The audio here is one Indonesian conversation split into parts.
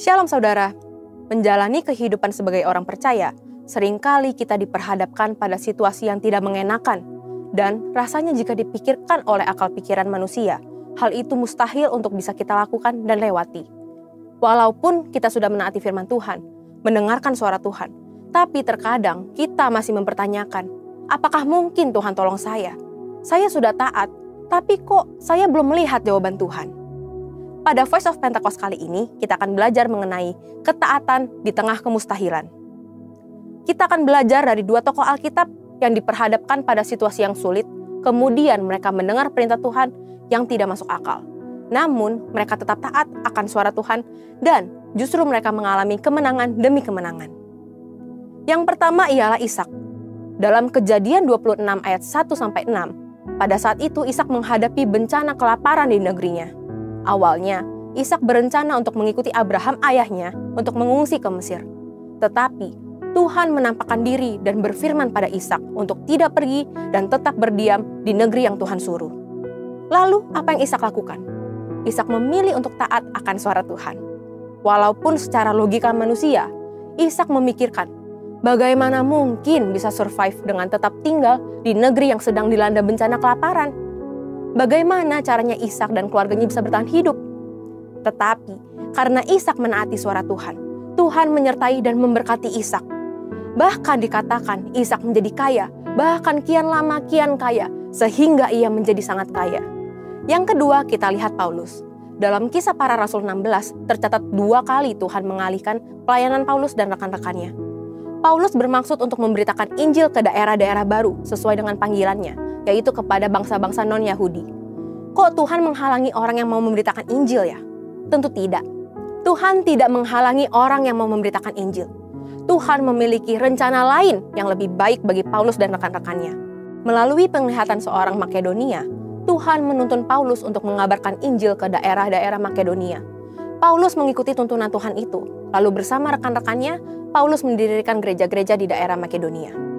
Shalom saudara, menjalani kehidupan sebagai orang percaya, seringkali kita diperhadapkan pada situasi yang tidak mengenakan, dan rasanya jika dipikirkan oleh akal pikiran manusia, hal itu mustahil untuk bisa kita lakukan dan lewati. Walaupun kita sudah menaati firman Tuhan, mendengarkan suara Tuhan, tapi terkadang kita masih mempertanyakan, apakah mungkin Tuhan tolong saya? Saya sudah taat, tapi kok saya belum melihat jawaban Tuhan? Pada Voice of Pentecost kali ini, kita akan belajar mengenai ketaatan di tengah kemustahilan. Kita akan belajar dari dua tokoh Alkitab yang diperhadapkan pada situasi yang sulit, kemudian mereka mendengar perintah Tuhan yang tidak masuk akal. Namun, mereka tetap taat akan suara Tuhan dan justru mereka mengalami kemenangan demi kemenangan. Yang pertama ialah Ishak. Dalam Kejadian 26 ayat 1-6, pada saat itu Ishak menghadapi bencana kelaparan di negerinya. Awalnya, Ishak berencana untuk mengikuti Abraham ayahnya untuk mengungsi ke Mesir. Tetapi, Tuhan menampakkan diri dan berfirman pada Ishak untuk tidak pergi dan tetap berdiam di negeri yang Tuhan suruh. Lalu, apa yang Ishak lakukan? Ishak memilih untuk taat akan suara Tuhan. Walaupun secara logika manusia, Ishak memikirkan, bagaimana mungkin bisa survive dengan tetap tinggal di negeri yang sedang dilanda bencana kelaparan? Bagaimana caranya Ishak dan keluarganya bisa bertahan hidup? Tetapi, karena Ishak menaati suara Tuhan, Tuhan menyertai dan memberkati Ishak. Bahkan dikatakan Ishak menjadi kaya, bahkan kian lama kian kaya, sehingga ia menjadi sangat kaya. Yang kedua, kita lihat Paulus. Dalam Kisah Para Rasul 16, tercatat 2 kali Tuhan mengalihkan pelayanan Paulus dan rekan-rekannya. Paulus bermaksud untuk memberitakan Injil ke daerah-daerah baru sesuai dengan panggilannya, yaitu kepada bangsa-bangsa non-Yahudi. Kok Tuhan menghalangi orang yang mau memberitakan Injil ya? Tentu tidak. Tuhan tidak menghalangi orang yang mau memberitakan Injil. Tuhan memiliki rencana lain yang lebih baik bagi Paulus dan rekan-rekannya. Melalui penglihatan seorang Makedonia, Tuhan menuntun Paulus untuk mengabarkan Injil ke daerah-daerah Makedonia. Paulus mengikuti tuntunan Tuhan itu, lalu bersama rekan-rekannya, Paulus mendirikan gereja-gereja di daerah Makedonia.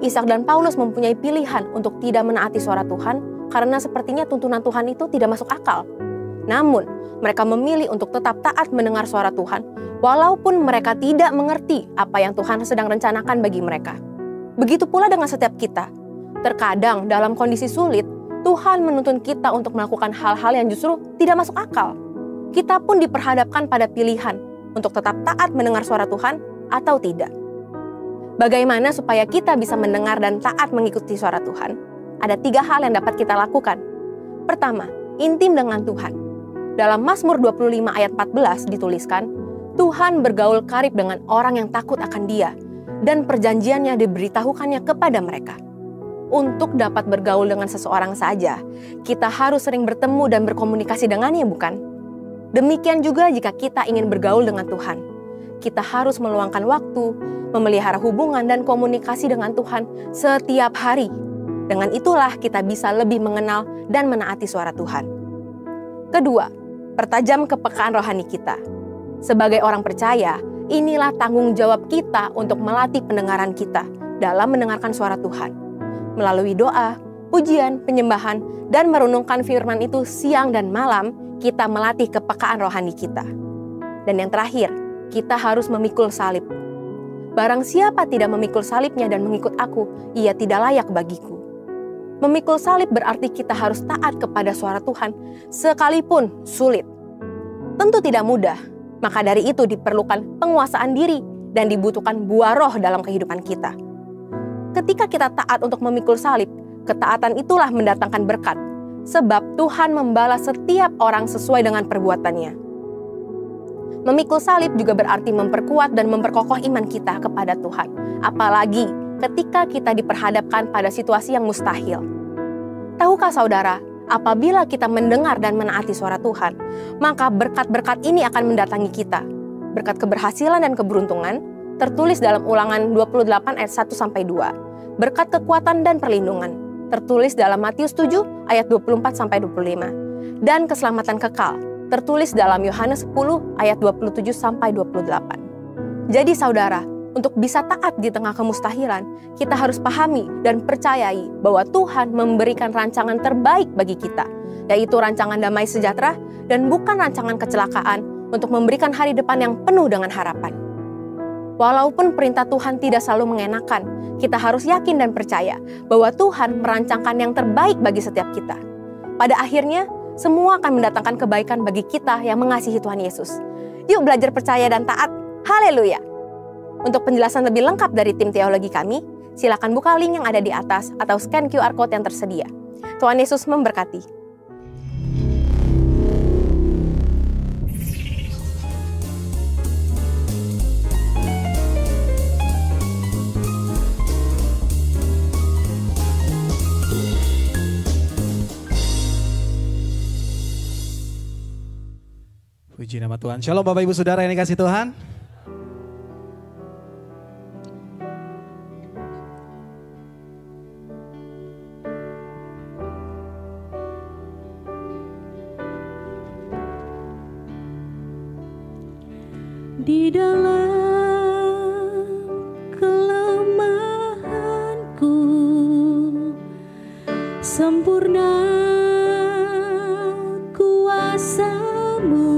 Ishak dan Paulus mempunyai pilihan untuk tidak menaati suara Tuhan karena sepertinya tuntunan Tuhan itu tidak masuk akal. Namun, mereka memilih untuk tetap taat mendengar suara Tuhan walaupun mereka tidak mengerti apa yang Tuhan sedang rencanakan bagi mereka. Begitu pula dengan setiap kita. Terkadang dalam kondisi sulit, Tuhan menuntun kita untuk melakukan hal-hal yang justru tidak masuk akal. Kita pun diperhadapkan pada pilihan untuk tetap taat mendengar suara Tuhan atau tidak. Bagaimana supaya kita bisa mendengar dan taat mengikuti suara Tuhan? Ada 3 hal yang dapat kita lakukan. Pertama, intim dengan Tuhan. Dalam Mazmur 25 ayat 14 dituliskan, Tuhan bergaul karib dengan orang yang takut akan Dia, dan perjanjiannya diberitahukannya kepada mereka. Untuk dapat bergaul dengan seseorang saja, kita harus sering bertemu dan berkomunikasi dengannya, bukan? Demikian juga jika kita ingin bergaul dengan Tuhan. Kita harus meluangkan waktu, memelihara hubungan dan komunikasi dengan Tuhan setiap hari. Dengan itulah kita bisa lebih mengenal dan menaati suara Tuhan. Kedua, pertajam kepekaan rohani kita. Sebagai orang percaya, inilah tanggung jawab kita untuk melatih pendengaran kita dalam mendengarkan suara Tuhan. Melalui doa, pujian, penyembahan, dan merenungkan firman itu siang dan malam, kita melatih kepekaan rohani kita. Dan yang terakhir, kita harus memikul salib. Barang siapa tidak memikul salibnya dan mengikut aku, ia tidak layak bagiku. Memikul salib berarti kita harus taat kepada suara Tuhan, sekalipun sulit. Tentu tidak mudah, maka dari itu diperlukan penguasaan diri dan dibutuhkan buah roh dalam kehidupan kita. Ketika kita taat untuk memikul salib, ketaatan itulah mendatangkan berkat, sebab Tuhan membalas setiap orang sesuai dengan perbuatannya. Memikul salib juga berarti memperkuat dan memperkokoh iman kita kepada Tuhan, apalagi ketika kita diperhadapkan pada situasi yang mustahil. Tahukah saudara, apabila kita mendengar dan menaati suara Tuhan, maka berkat-berkat ini akan mendatangi kita. Berkat keberhasilan dan keberuntungan, tertulis dalam Ulangan 28 ayat 1-2. Berkat kekuatan dan perlindungan, tertulis dalam Matius 7 ayat 24-25. Dan keselamatan kekal, tertulis dalam Yohanes 10 ayat 27-28. Jadi saudara, untuk bisa taat di tengah kemustahilan, kita harus pahami dan percayai bahwa Tuhan memberikan rancangan terbaik bagi kita, yaitu rancangan damai sejahtera dan bukan rancangan kecelakaan untuk memberikan hari depan yang penuh dengan harapan. Walaupun perintah Tuhan tidak selalu mengenakan, kita harus yakin dan percaya bahwa Tuhan merancangkan yang terbaik bagi setiap kita. Pada akhirnya, semua akan mendatangkan kebaikan bagi kita yang mengasihi Tuhan Yesus. Yuk belajar percaya dan taat. Haleluya! Untuk penjelasan lebih lengkap dari tim teologi kami, silakan buka link yang ada di atas atau scan QR Code yang tersedia. Tuhan Yesus memberkati. Puji nama Tuhan. Shalom Bapak Ibu Saudara yang dikasihi Tuhan. Di dalam kelemahanku sempurna kuasa-Mu,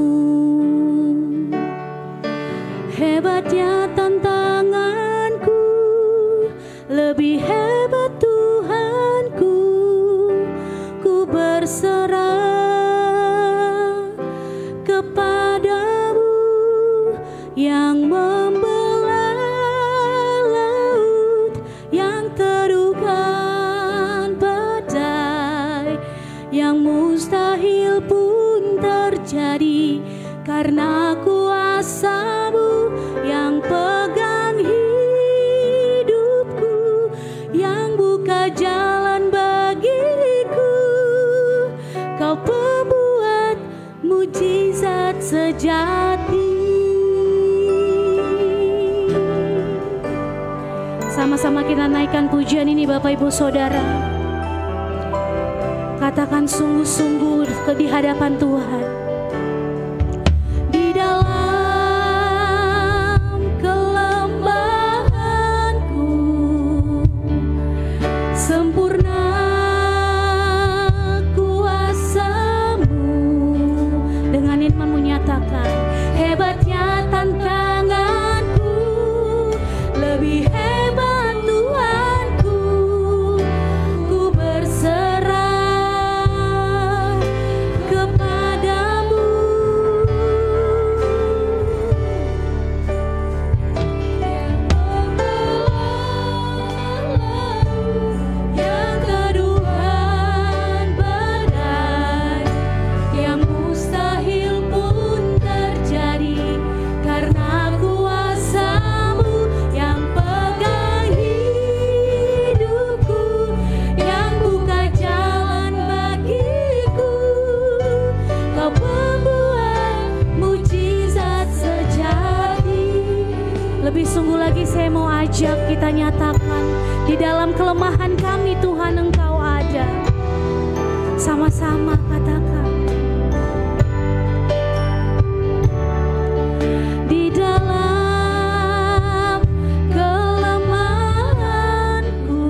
hebatnya tantanganku, lebih hebat Tuhanku, ku berserah kepada-Mu yang membelah laut, yang teduhkan badai, yang mustahil pun terjadi karena kuasa-Mu yang pegang hidupku, yang buka jalan bagiku. Kau pembuat mujizat sejati. Sama-sama kita naikkan pujian ini Bapak Ibu Saudara. Katakan sungguh-sungguh di hadapan Tuhan. Di dalam kelemahanku sempurna kuasa-Mu. Dengan imanmu nyatakan, hebatnya tantanganku, lebih hebat Tuhanku, ku berserah kepada-Mu. Yang teduhkan badai, yang mustahil pun terjadi karena kuasa-Mu yang pegang hidupku, yang buka jalan bagiku. Kau pembuat mujizat sejati. Lebih sungguh lagi saya mau ajak kita nyatakan, di dalam kelemahan kami Tuhan Engkau ada. Sama-sama katakan. Di dalam kelemahanku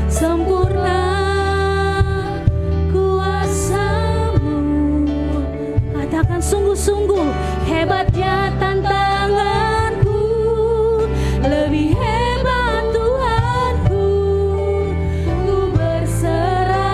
sempurna kuasa-Mu. Katakan sungguh-sungguh, hebatnya tantanganku, lebih hebat Tuhanku, ku berserah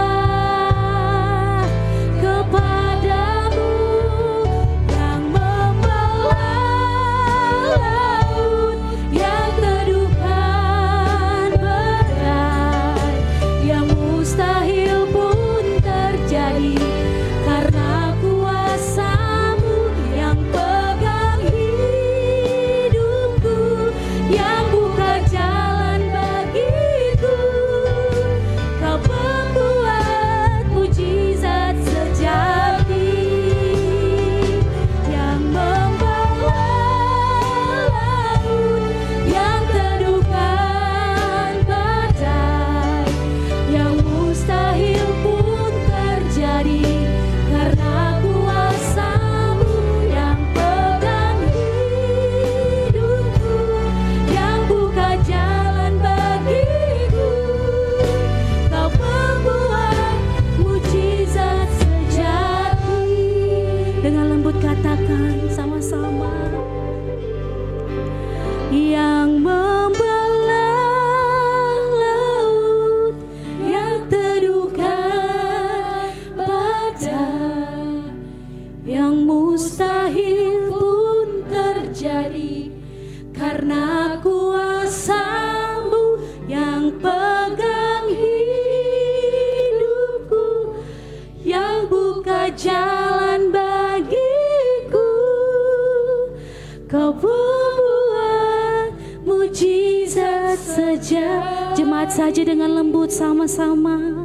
Angkat saja dengan lembut sama-sama.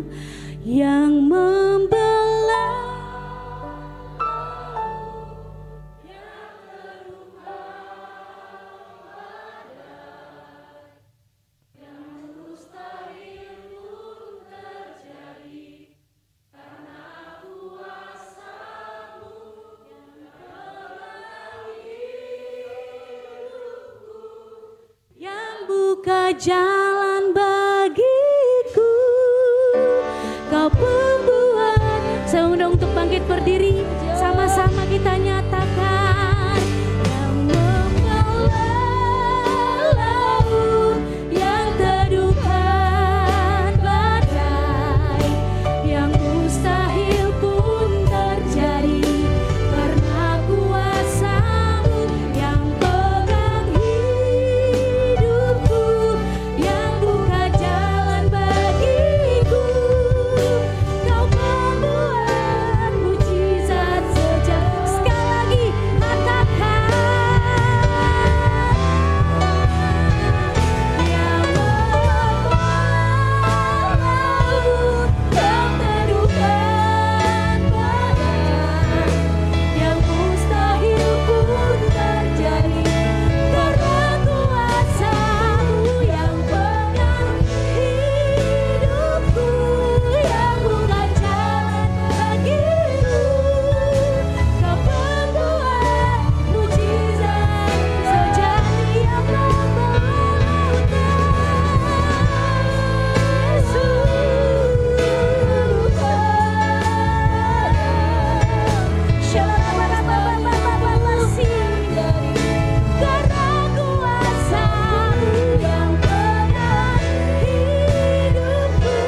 Yang membelah, buka jalan bagiku. Kau pembuat. Saya undang untuk bangkit berdiri. Sama-sama kita nyatakan. Yang membelah laut, yang teduhkan badai, yang mustahil pun terjadi karena kuasa-Mu yang pegang hidupku, yang buka jalan bagiku. Kau membuat mujizat sejati. Sekali lagi katakan. Yang membelah laut, yang teduhkan badai, yang mustahil pun terjadi karena kuasa-Mu yang pegang hidupku, yang buka jalan bagiku. Kau pembuat mujizat sejati yang membelah karena kuasa-Mu yang pegang hidupku,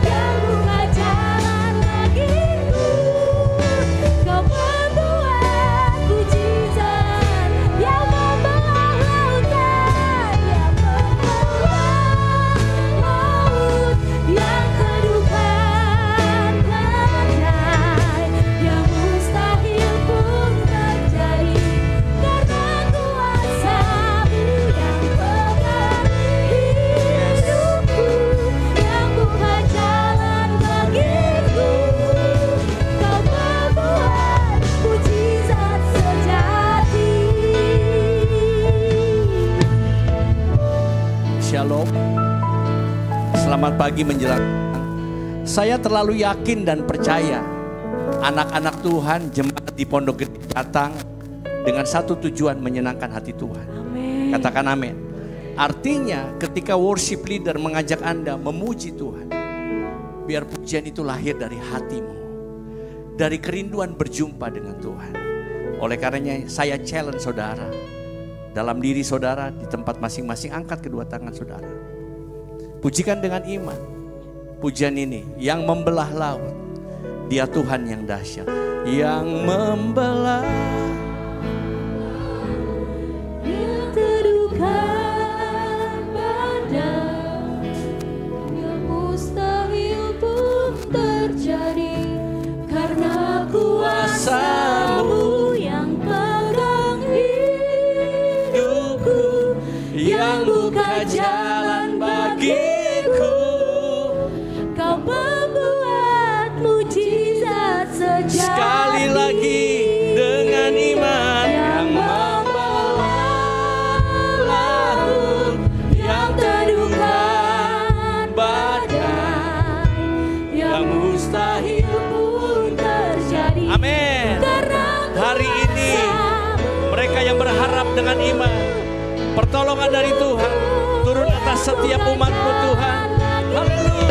yang buka jalan bagiku. Kau membuat mujizat yang membelah lautan, yang membelah laut, yang teduhkan badai, yang mustahil pun terjadi karena kuasa-Mu yang pegang hidupku, yang buka jalan bagiku. Kau membuat mujizat sejati. Shalom. Selamat pagi menjelang. Saya terlalu yakin dan percaya anak-anak Tuhan, jemaat di Pondok Gede datang dengan satu tujuan, menyenangkan hati Tuhan. Amin. Katakan amin. Artinya ketika worship leader mengajak Anda memuji Tuhan, biar pujian itu lahir dari hatimu, dari kerinduan berjumpa dengan Tuhan. Oleh karenanya saya challenge saudara, dalam diri saudara, di tempat masing-masing, angkat kedua tangan saudara. Pujikan dengan iman. Pujian ini yang membelah laut, Dia Tuhan yang dahsyat, yang membelah, Yang teduhkan badai, yang mustahil pun terjadi karena kuasa-Mu yang pegang hidupku, yang buka jalan bagiku. Kau membuat mujizat sejati. sekali lagi dengan iman, Yang membelah laut, yang teduhkan badai, yang mustahil pun terjadi. amin. Karena Hari ini mereka yang berharap dengan iman, pertolongan dari Tuhan turun atas setiap umat-Mu Tuhan. Haleluya.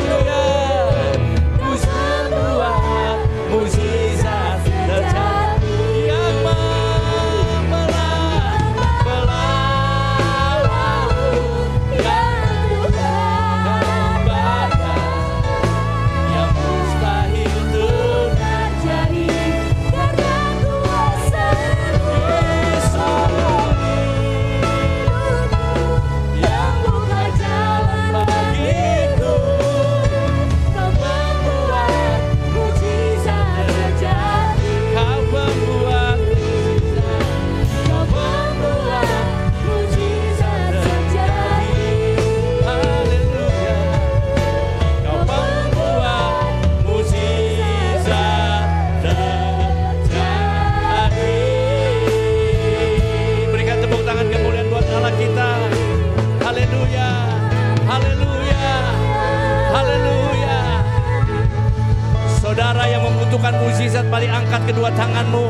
Membuat mujizat sejati yang membelah laut, yang teduhkan badai, yang mustahil pun terjadi karena kuasa-Mu Yesus, yang buka jalan membutuhkan mukjizat, mari angkat kedua tanganmu.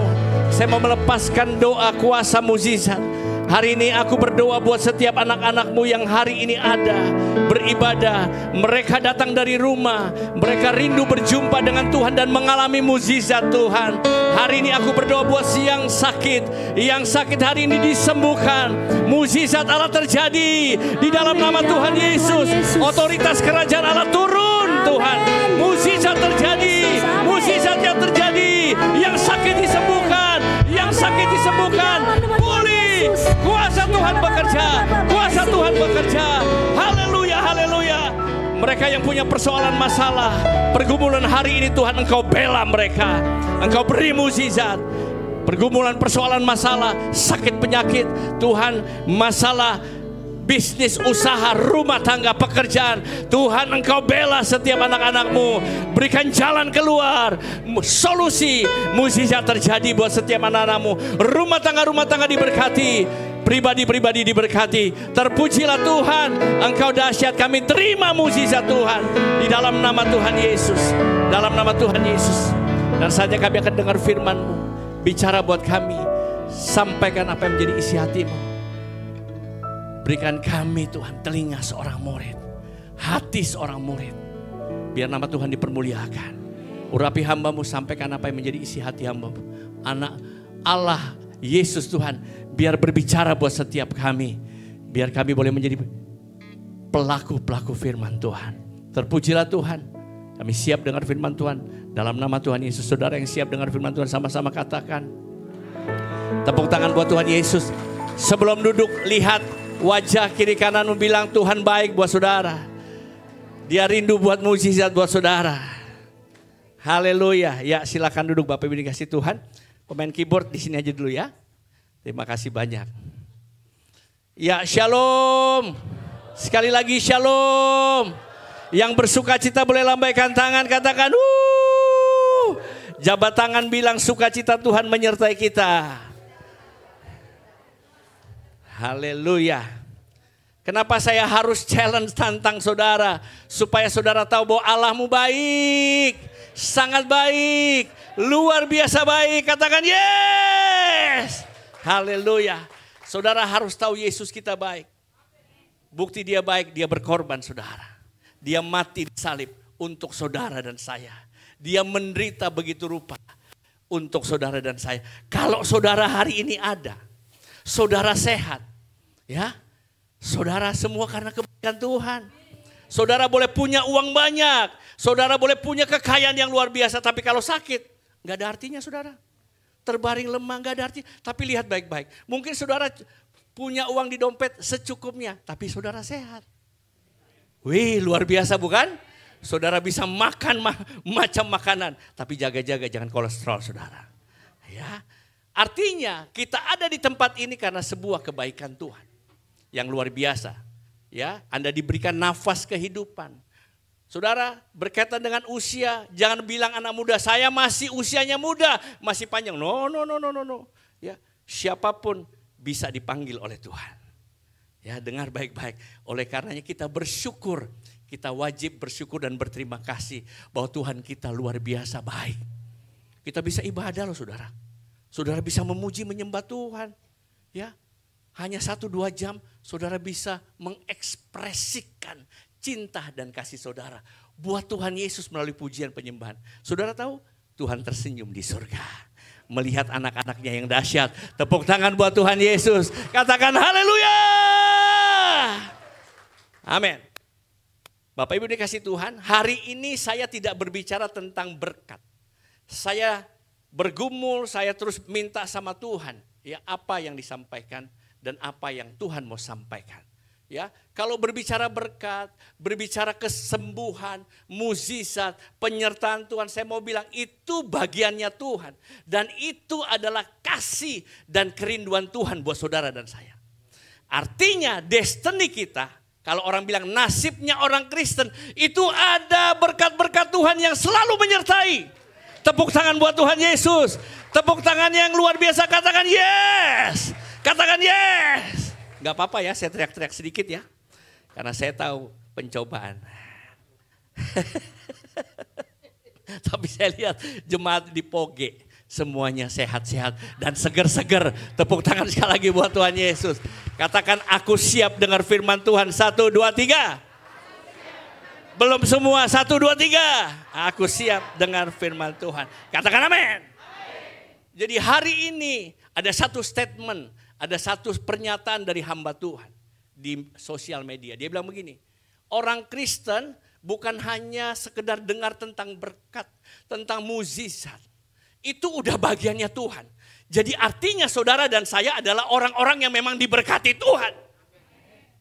Saya mau melepaskan doa kuasa mukjizat. Hari ini aku berdoa buat setiap anak-anakmu yang hari ini ada beribadah. Mereka datang dari rumah, mereka rindu berjumpa dengan Tuhan dan mengalami mukjizat Tuhan. Hari ini aku berdoa buat yang sakit hari ini disembuhkan. Mukjizat Allah terjadi di dalam nama Tuhan Yesus. Otoritas kerajaan Allah turun Tuhan. Mukjizat terjadi, mukjizat yang terjadi. Yang sakit disembuhkan, yang sakit disembuhkan. Pulih, kuasa Tuhan bekerja, kuasa Tuhan bekerja. Haleluya, haleluya. Mereka yang punya persoalan masalah, pergumulan hari ini Tuhan Engkau bela mereka. Engkau beri mukjizat. Pergumulan persoalan masalah, sakit penyakit, Tuhan masalah bisnis, usaha, rumah tangga, pekerjaan. Tuhan Engkau bela setiap anak-anakmu. Berikan jalan keluar, solusi, mukjizat terjadi buat setiap anak-anakmu. Rumah tangga diberkati. Pribadi-pribadi diberkati. Terpujilah Tuhan, Engkau dahsyat. Kami terima mukjizat Tuhan di dalam nama Tuhan Yesus. Dalam nama Tuhan Yesus. Dan saatnya kami akan dengar firman-Mu. Bicara buat kami. Sampaikan apa yang menjadi isi hati-Mu. Berikan kami Tuhan telinga seorang murid. Hati seorang murid. Biar nama Tuhan dipermuliakan. Urapi hamba-Mu, sampaikan apa yang menjadi isi hati hamba-Mu. Anak Allah Yesus Tuhan. Biar berbicara buat setiap kami. Biar kami boleh menjadi pelaku-pelaku firman Tuhan. Terpujilah Tuhan. Kami siap dengar firman Tuhan. Dalam nama Tuhan Yesus. Saudara yang siap dengar firman Tuhan sama-sama katakan. Tepuk tangan buat Tuhan Yesus. Sebelum duduk, lihat wajah kiri kananmu, bilang Tuhan baik buat saudara. Dia rindu buat mukjizat buat saudara. Haleluya. Ya, silakan duduk Bapak Ibu dikasih Tuhan. Pemain keyboard di sini aja dulu ya. Terima kasih banyak. Ya, shalom. Sekali lagi shalom. Yang bersuka cita boleh lambaikan tangan, katakan jabat tangan bilang sukacita Tuhan menyertai kita. Haleluya. Kenapa saya harus challenge tantang saudara? Supaya saudara tahu bahwa Allahmu baik. Sangat baik. Luar biasa baik. Katakan yes. Haleluya. Saudara harus tahu Yesus kita baik. Bukti dia baik, dia berkorban saudara. Dia mati di salib untuk saudara dan saya. Dia menderita begitu rupa untuk saudara dan saya. Kalau saudara hari ini ada, saudara sehat, ya, saudara semua karena kebaikan Tuhan. Saudara boleh punya uang banyak, saudara boleh punya kekayaan yang luar biasa, tapi kalau sakit, nggak ada artinya saudara. Terbaring lemah nggak ada artinya, tapi lihat baik-baik. Mungkin saudara punya uang di dompet secukupnya, tapi saudara sehat. Wih, luar biasa bukan? Saudara bisa makan macam makanan, tapi jaga-jaga jangan kolesterol saudara. Ya, artinya kita ada di tempat ini karena sebuah kebaikan Tuhan yang luar biasa. Ya, Anda diberikan nafas kehidupan. Saudara, berkaitan dengan usia, jangan bilang anak muda, saya masih usianya muda, masih panjang. No. Ya, siapapun bisa dipanggil oleh Tuhan. Ya, dengar baik-baik. Oleh karenanya kita bersyukur, kita wajib bersyukur dan berterima kasih bahwa Tuhan kita luar biasa baik. Kita bisa ibadah loh saudara. Saudara bisa memuji menyembah Tuhan. Ya, hanya 1-2 jam saudara bisa mengekspresikan cinta dan kasih saudara buat Tuhan Yesus melalui pujian penyembahan. Saudara tahu Tuhan tersenyum di surga melihat anak-anaknya yang dahsyat. Tepuk tangan buat Tuhan Yesus. Katakan haleluya. Amin. Bapak Ibu dikasih Tuhan, hari ini saya tidak berbicara tentang berkat. Saya bergumul, saya terus minta sama Tuhan, ya, apa yang disampaikan dan apa yang Tuhan mau sampaikan. Ya, kalau berbicara berkat, berbicara kesembuhan, mukjizat, penyertaan Tuhan, saya mau bilang itu bagiannya Tuhan. Dan itu adalah kasih dan kerinduan Tuhan buat saudara dan saya. Artinya destiny kita, kalau orang bilang nasibnya orang Kristen, itu ada berkat-berkat Tuhan yang selalu menyertai. Tepuk tangan buat Tuhan Yesus. Tepuk tangan yang luar biasa, katakan yes. Katakan yes. Gak apa-apa ya, saya teriak-teriak sedikit ya. Karena saya tahu pencobaan. Tapi saya lihat jemaat di Poge semuanya sehat-sehat dan seger-seger. Tepuk tangan sekali lagi buat Tuhan Yesus. Katakan, aku siap dengar firman Tuhan. 1, 2, 3. Belum semua, 1, 2, 3. Aku siap dengar firman Tuhan. Katakan amin. Jadi hari ini ada satu statement, ada satu pernyataan dari hamba Tuhan di sosial media. Dia bilang begini, orang Kristen bukan hanya sekedar dengar tentang berkat, tentang mukjizat. Itu udah bagiannya Tuhan. Jadi artinya saudara dan saya adalah orang-orang yang memang diberkati Tuhan.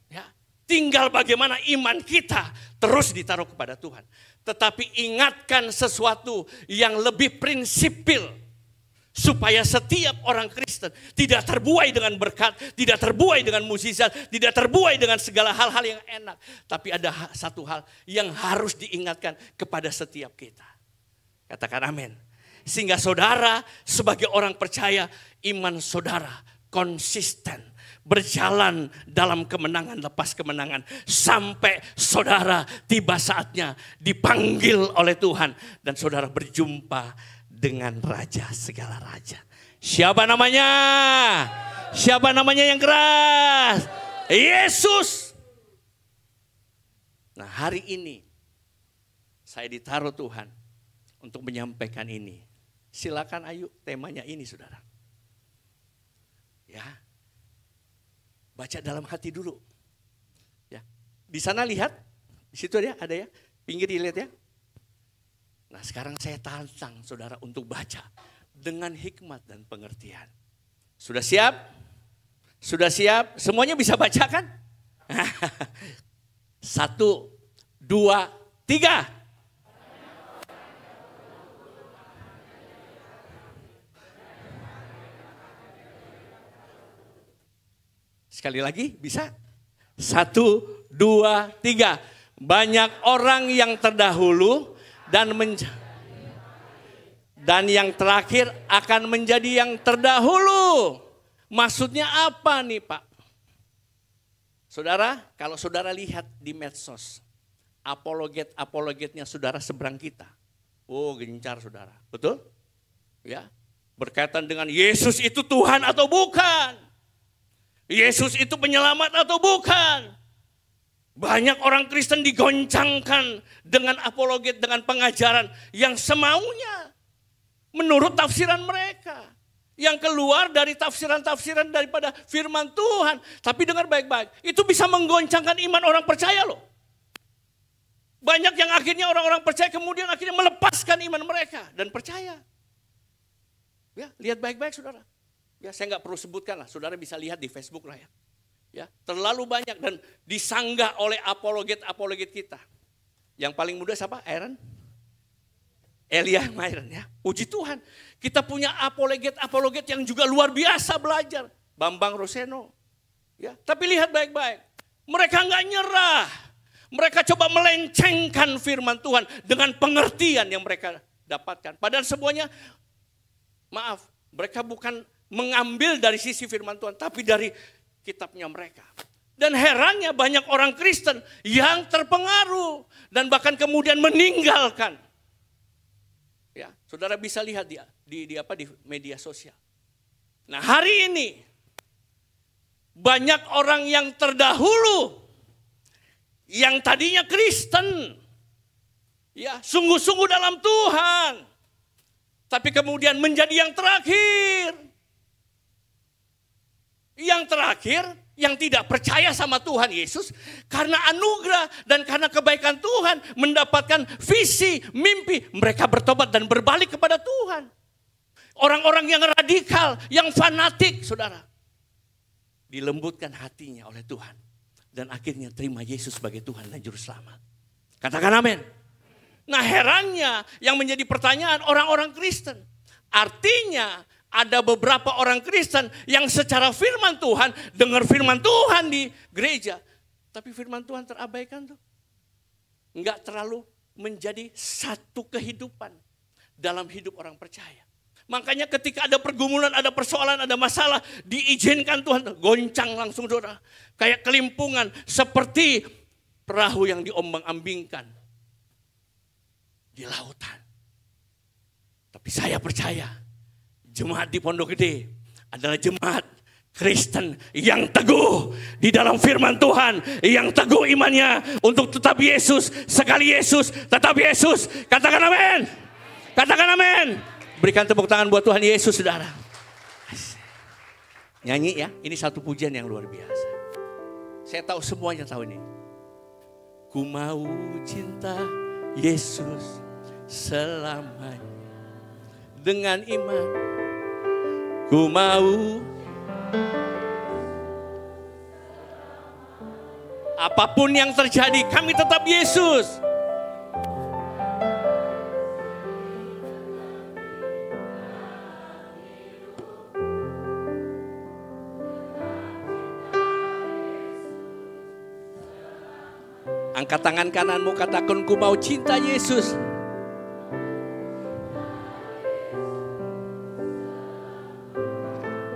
Ya, tinggal bagaimana iman kita terus ditaruh kepada Tuhan. Tetapi ingatkan sesuatu yang lebih prinsipil. Supaya setiap orang Kristen tidak terbuai dengan berkat, tidak terbuai dengan mukjizat, tidak terbuai dengan segala hal-hal yang enak. Tapi ada satu hal yang harus diingatkan kepada setiap kita. Katakan amin. Sehingga saudara sebagai orang percaya, iman saudara konsisten. Berjalan dalam kemenangan lepas kemenangan. Sampai saudara tiba saatnya dipanggil oleh Tuhan. Dan saudara berjumpa dengan raja segala raja. Siapa namanya? Siapa namanya yang keras? Yesus. Nah hari ini saya ditaruh Tuhan untuk menyampaikan ini. Silakan ayo temanya ini saudara. Ya. Baca dalam hati dulu. Ya. Di sana lihat, di situ ada ya, pinggir dilihat ya. Nah sekarang saya tantang saudara untuk baca dengan hikmat dan pengertian. Sudah siap? Sudah siap? Semuanya bisa baca kan? 1, 2, 3. Sekali lagi bisa? 1, 2, 3. Banyak orang yang terdahulu dan yang terakhir akan menjadi yang terdahulu. Maksudnya apa nih Pak? Saudara, kalau saudara lihat di medsos, apologetnya saudara seberang kita. Oh gencar saudara, betul? Ya, berkaitan dengan Yesus itu Tuhan atau bukan? Yesus itu penyelamat atau bukan? Banyak orang Kristen digoncangkan dengan apologet, dengan pengajaran yang semaunya. Menurut tafsiran mereka. Yang keluar dari tafsiran-tafsiran daripada firman Tuhan. Tapi dengar baik-baik, itu bisa menggoncangkan iman orang percaya loh. Banyak yang akhirnya orang-orang percaya kemudian akhirnya melepaskan iman mereka dan percaya. Ya, lihat baik-baik saudara. Ya, saya nggak perlu sebutkan lah, saudara bisa lihat di Facebook lah ya. Ya, terlalu banyak dan disanggah oleh apologet kita. Yang paling muda siapa? Aaron? Elia Myron ya. Puji Tuhan. Kita punya apologet yang juga luar biasa belajar. Bambang Roseno. Ya, tapi lihat baik-baik. Mereka nggak nyerah. Mereka coba melencengkan firman Tuhan dengan pengertian yang mereka dapatkan. Padahal semuanya, maaf, mereka bukan mengambil dari sisi firman Tuhan, tapi dari kitabnya mereka. Dan herannya banyak orang Kristen yang terpengaruh dan bahkan kemudian meninggalkan. Ya, saudara bisa lihat di media sosial. Nah, hari ini banyak orang yang terdahulu yang tadinya Kristen, ya, sungguh-sungguh dalam Tuhan, tapi kemudian menjadi yang terakhir. Yang terakhir, yang tidak percaya sama Tuhan Yesus, karena anugerah dan karena kebaikan Tuhan, mendapatkan visi, mimpi, mereka bertobat dan berbalik kepada Tuhan. Orang-orang yang radikal, yang fanatik, saudara, dilembutkan hatinya oleh Tuhan. Dan akhirnya terima Yesus sebagai Tuhan dan Juru Selamat. Katakan amin. Nah herannya yang menjadi pertanyaan orang-orang Kristen. Artinya ada beberapa orang Kristen yang secara firman Tuhan, dengar firman Tuhan di gereja. Tapi firman Tuhan terabaikan tuh. Enggak terlalu menjadi satu kehidupan dalam hidup orang percaya. Makanya ketika ada pergumulan, ada persoalan, ada masalah, diizinkan Tuhan. Goncang langsung saudara. Kayak kelimpungan, seperti perahu yang diombang-ambingkan di lautan. Tapi saya percaya jemaat di Pondok Gede adalah jemaat Kristen yang teguh di dalam firman Tuhan, yang teguh imannya untuk tetap Yesus, sekali Yesus, tetap Yesus. Katakan amin. Katakan amin. Berikan tepuk tangan buat Tuhan Yesus, saudara. Nyanyi ya, ini satu pujian yang luar biasa. Saya tahu semuanya tahu ini. Ku mau cinta Yesus selamanya dengan iman. Ku mau apapun yang terjadi, kami tetap Yesus. Angkat tangan kananmu, katakan ku mau cinta Yesus.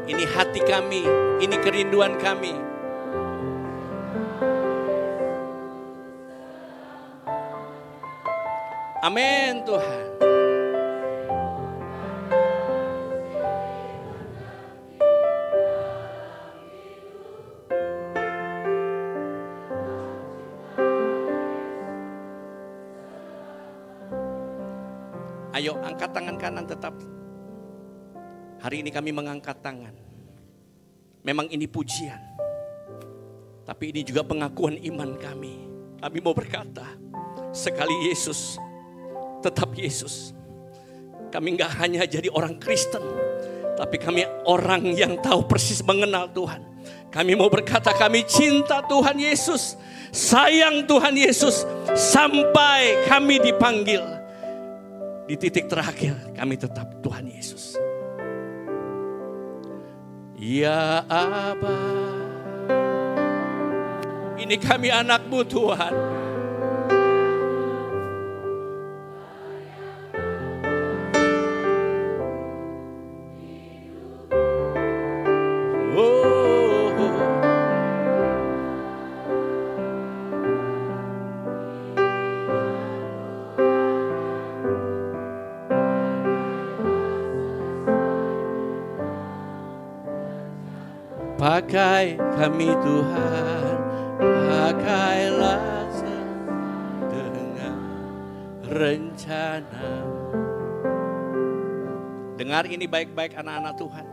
Ini hati kami, ini kerinduan kami. Amin Tuhan. Ayo angkat tangan kanan tetap. Hari ini kami mengangkat tangan. Memang ini pujian. Tapi ini juga pengakuan iman kami. Kami mau berkata, sekali Yesus, tetap Yesus. Kami gak hanya jadi orang Kristen, tapi kami orang yang tahu persis mengenal Tuhan. Kami mau berkata kami cinta Tuhan Yesus, sayang Tuhan Yesus, sampai kami dipanggil. Di titik terakhir kami tetap Tuhan Yesus. Ya Aba, ini kami anak-Mu Tuhan. Pakai kami Tuhan, pakailah dengan rencana. Dengar ini baik-baik anak-anak Tuhan.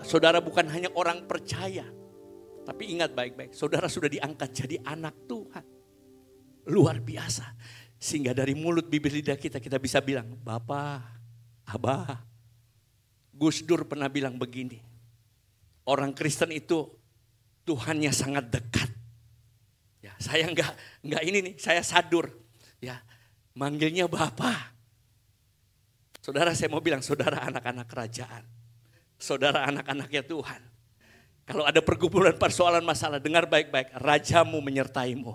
Saudara bukan hanya orang percaya, tapi ingat baik-baik, saudara sudah diangkat jadi anak Tuhan. Luar biasa. Sehingga dari mulut bibir lidah kita bisa bilang, Bapa, Abah. Gus Dur pernah bilang begini. Orang Kristen itu Tuhannya sangat dekat. Ya, saya enggak ini nih, saya sadur. Ya, manggilnya Bapa. Saudara, saya mau bilang saudara anak-anak kerajaan. Saudara anak-anaknya Tuhan. Kalau ada pergumulan, persoalan, masalah, dengar baik-baik, Rajamu menyertaimu.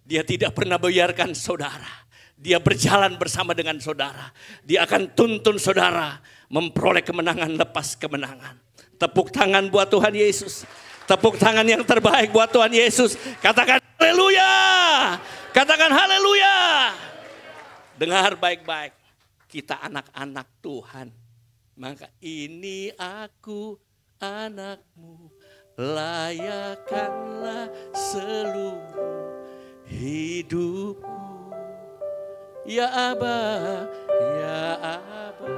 Dia tidak pernah biarkan saudara. Dia berjalan bersama dengan saudara. Dia akan tuntun saudara memperoleh kemenangan lepas kemenangan. Tepuk tangan buat Tuhan Yesus. Tepuk tangan yang terbaik buat Tuhan Yesus. Katakan haleluya. Katakan haleluya. Dengar baik-baik. Kita anak-anak Tuhan. Maka ini aku anak-Mu. Layakkanlah seluruh hidupku. Ya Aba, ya Aba.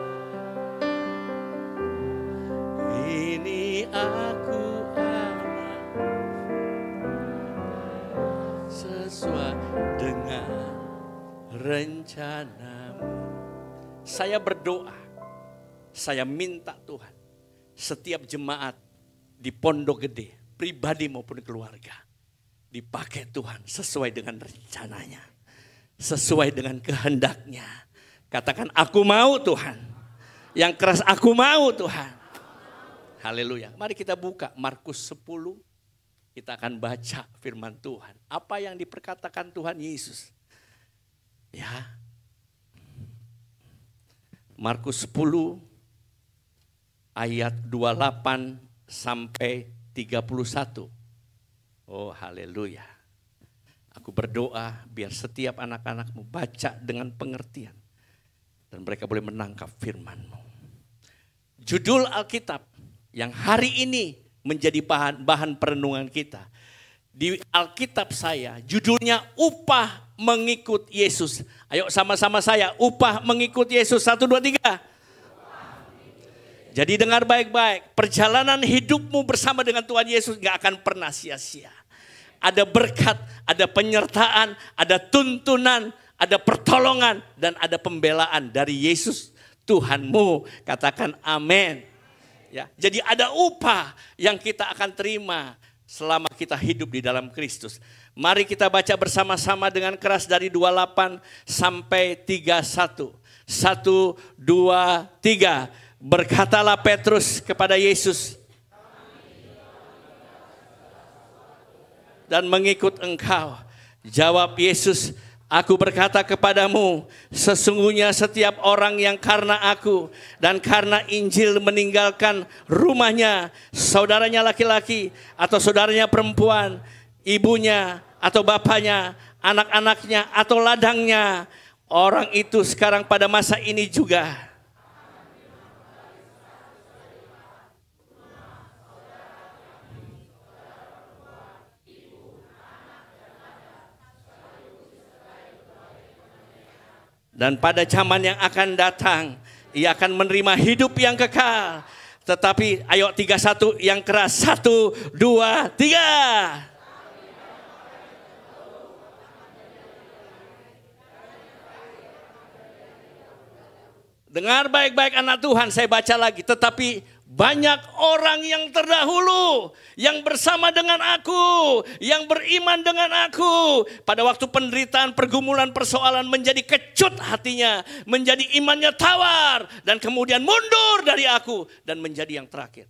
Ini aku anak sesuai dengan rencanamu. Saya berdoa, saya minta Tuhan, setiap jemaat di Pondok Gede, pribadi maupun keluarga, dipakai Tuhan sesuai dengan rencananya, sesuai dengan kehendaknya. Katakan aku mau Tuhan, yang keras aku mau Tuhan. Haleluya. Mari kita buka Markus 10. Kita akan baca firman Tuhan. Apa yang diperkatakan Tuhan Yesus. Ya. Markus 10 ayat 28 sampai 31. Oh haleluya. Aku berdoa biar setiap anak-anakmu baca dengan pengertian. Dan mereka boleh menangkap firman-Mu. Judul Alkitab yang hari ini menjadi bahan perenungan kita. Di Alkitab saya judulnya upah mengikut Yesus. Ayo sama-sama saya, upah mengikut Yesus. 1, 2, 3. Jadi dengar baik-baik, perjalanan hidupmu bersama dengan Tuhan Yesus gak akan pernah sia-sia. Ada berkat, ada penyertaan, ada tuntunan, ada pertolongan, dan ada pembelaan dari Yesus Tuhanmu. Katakan amin. Ya, jadi ada upah yang kita akan terima selama kita hidup di dalam Kristus. Mari kita baca bersama-sama dengan keras dari 28 sampai 31. 1, 2, 3. Berkatalah Petrus kepada Yesus, dan mengikut engkau. Jawab Yesus, aku berkata kepadamu, sesungguhnya setiap orang yang karena aku dan karena Injil meninggalkan rumahnya, saudaranya laki-laki atau saudaranya perempuan, ibunya atau bapaknya, anak-anaknya atau ladangnya, orang itu sekarang pada masa ini juga dan pada zaman yang akan datang, ia akan menerima hidup yang kekal. Tetapi ayo 31 yang keras. 1, 2, 3. Dengar baik-baik anak Tuhan, saya baca lagi. Tetapi banyak orang yang terdahulu, yang bersama dengan aku, yang beriman dengan aku. Pada waktu penderitaan, pergumulan, persoalan menjadi kecut hatinya. Menjadi imannya tawar. Dan kemudian mundur dari aku. Dan menjadi yang terakhir.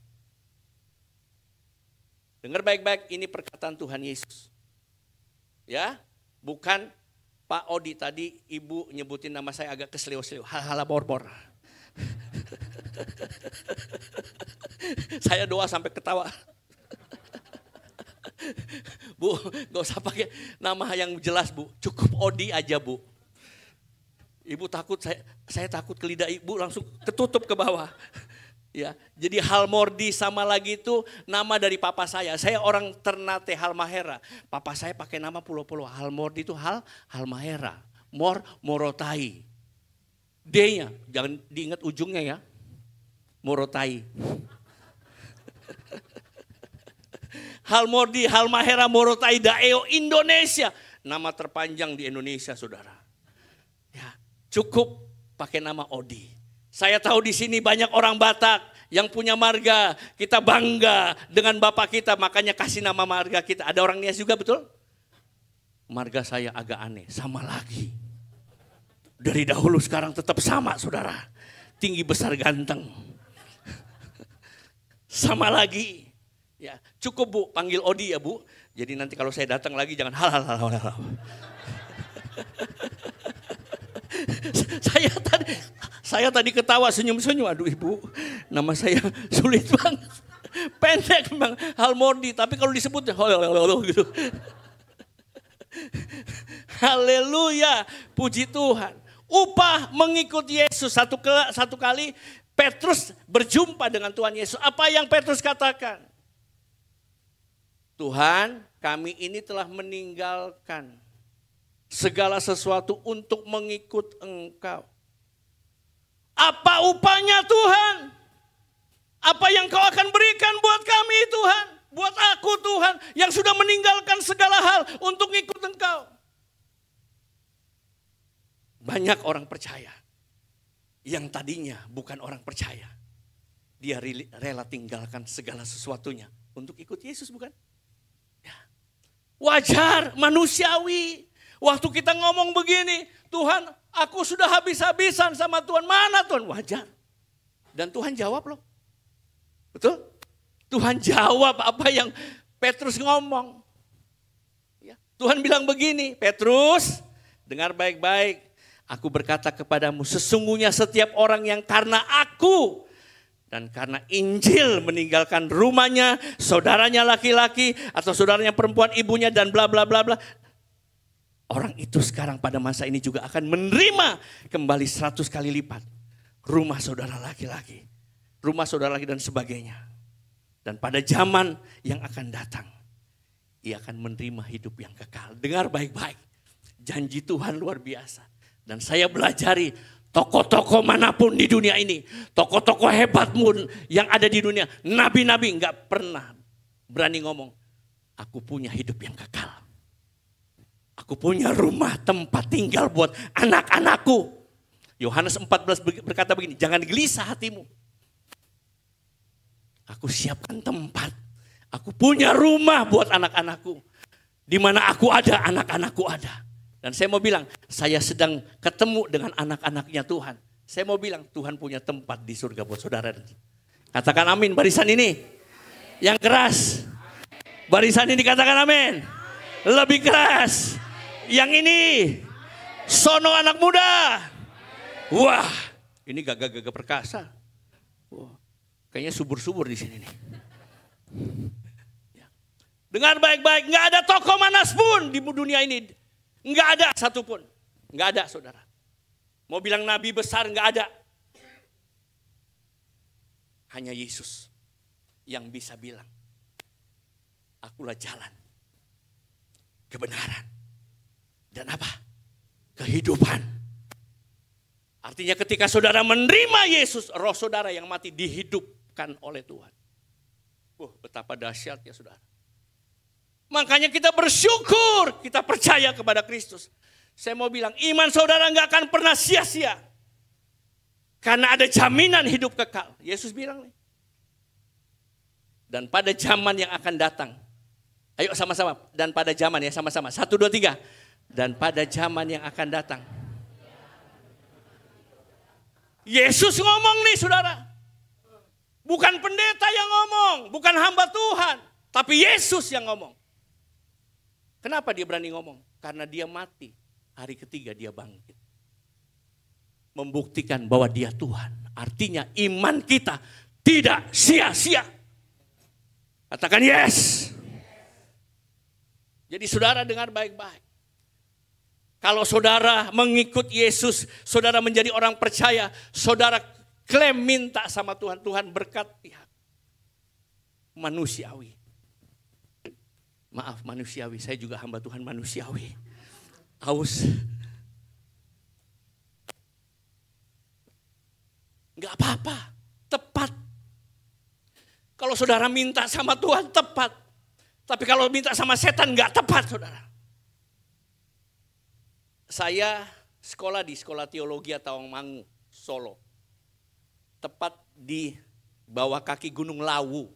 Dengar baik-baik, ini perkataan Tuhan Yesus. Ya, bukan Pak Odi tadi, ibu nyebutin nama saya agak keselio-selio. Hal-hal bor-bor. Saya doa sampai ketawa. Bu, gak usah pakai nama yang jelas bu. Cukup Odi aja bu. Ibu takut, saya takut ke lidah ibu langsung ketutup ke bawah. Ya, jadi Halmordi sama lagi itu nama dari papa saya. Saya orang Ternate Halmahera. Papa saya pakai nama pulau-pulau. Halmordi itu Halmahera. Morotai. D-nya, jangan diingat ujungnya ya. Morotai. Halmordi, Halmahera, Morotai, Daeo, Indonesia. Nama terpanjang di Indonesia, saudara. Ya, cukup pakai nama Odi. Saya tahu di sini banyak orang Batak yang punya marga. Kita bangga dengan bapak kita, makanya kasih nama marga kita. Ada orang Nias juga, betul? Marga saya agak aneh, sama lagi. Dari dahulu sekarang tetap sama, saudara. Tinggi, besar, ganteng. Sama lagi. Ya, cukup bu, panggil Odi ya bu. Jadi nanti kalau saya datang lagi jangan hal. Saya tadi ketawa senyum-senyum. Aduh ibu, nama saya sulit banget. Pendek memang Halmordi, tapi kalau disebut gitu. Haleluya, puji Tuhan. Upah mengikut Yesus. Satu kali Petrus berjumpa dengan Tuhan Yesus. Apa yang Petrus katakan? Tuhan, kami ini telah meninggalkan segala sesuatu untuk mengikut Engkau. Apa upahnya Tuhan? Apa yang Kau akan berikan buat kami Tuhan? Buat aku Tuhan yang sudah meninggalkan segala hal untuk ikut Engkau. Banyak orang percaya yang tadinya bukan orang percaya. Dia rela tinggalkan segala sesuatunya untuk ikut Yesus, bukan? Ya. Wajar, manusiawi. Waktu kita ngomong begini, Tuhan aku sudah habis-habisan sama Tuhan. Mana Tuhan? Wajar. Dan Tuhan jawab loh. Betul? Tuhan jawab apa yang Petrus ngomong. Ya. Tuhan bilang begini, Petrus dengar baik-baik. Aku berkata kepadamu, sesungguhnya setiap orang yang karena aku dan karena Injil meninggalkan rumahnya, saudaranya laki-laki atau saudaranya perempuan, ibunya dan bla bla bla bla. orang itu sekarang pada masa ini juga akan menerima kembali 100 kali lipat rumah saudara laki-laki, rumah saudara laki dan sebagainya. Dan pada zaman yang akan datang, ia akan menerima hidup yang kekal. Dengar baik-baik, janji Tuhan luar biasa. Dan saya belajari tokoh-tokoh manapun di dunia ini, tokoh-tokoh hebat pun yang ada di dunia, nabi-nabi nggak pernah berani ngomong, aku punya hidup yang kekal. Aku punya rumah tempat tinggal buat anak-anakku. Yohanes 14 berkata begini, jangan gelisah hatimu. Aku siapkan tempat. Aku punya rumah buat anak-anakku. Di mana aku ada, anak-anakku ada. Dan saya mau bilang, saya sedang ketemu dengan anak-anaknya Tuhan. Saya mau bilang, Tuhan punya tempat di surga buat saudara. Katakan amin barisan ini. Yang keras. Barisan ini katakan amin. Lebih keras. Yang ini. Sono anak muda. Wah, ini gagah-gagah perkasa. Wah, kayaknya subur-subur di sini nih. Dengar baik-baik, nggak ada tokoh manas pun di dunia ini. Nggak ada satupun. Nggak ada saudara. Mau bilang nabi besar nggak ada. Hanya Yesus yang bisa bilang, akulah jalan, kebenaran, dan apa? Kehidupan. Artinya ketika saudara menerima Yesus, roh saudara yang mati dihidupkan oleh Tuhan. Betapa dahsyatnya saudara. Makanya kita bersyukur, kita percaya kepada Kristus. Saya mau bilang, iman saudara nggak akan pernah sia-sia. Karena ada jaminan hidup kekal. Yesus bilang nih. Dan pada zaman yang akan datang. Ayo sama-sama. Dan pada zaman ya sama-sama. 1, 2, 3. Dan pada zaman yang akan datang. Yesus ngomong nih saudara. Bukan pendeta yang ngomong. Bukan hamba Tuhan. Tapi Yesus yang ngomong. Kenapa dia berani ngomong? Karena dia mati. Hari ketiga dia bangkit. Membuktikan bahwa dia Tuhan. Artinya iman kita tidak sia-sia. Katakan yes. Jadi saudara dengar baik-baik. Kalau saudara mengikut Yesus, saudara menjadi orang percaya, saudara klaim minta sama Tuhan, Tuhan berkati manusiawi. Maaf manusiawi, saya juga hamba Tuhan manusiawi. Haus. Enggak apa-apa, tepat. Kalau saudara minta sama Tuhan tepat. Tapi kalau minta sama setan enggak tepat saudara. Saya sekolah di Sekolah Teologi Tawangmangu, Solo. Tepat di bawah kaki Gunung Lawu.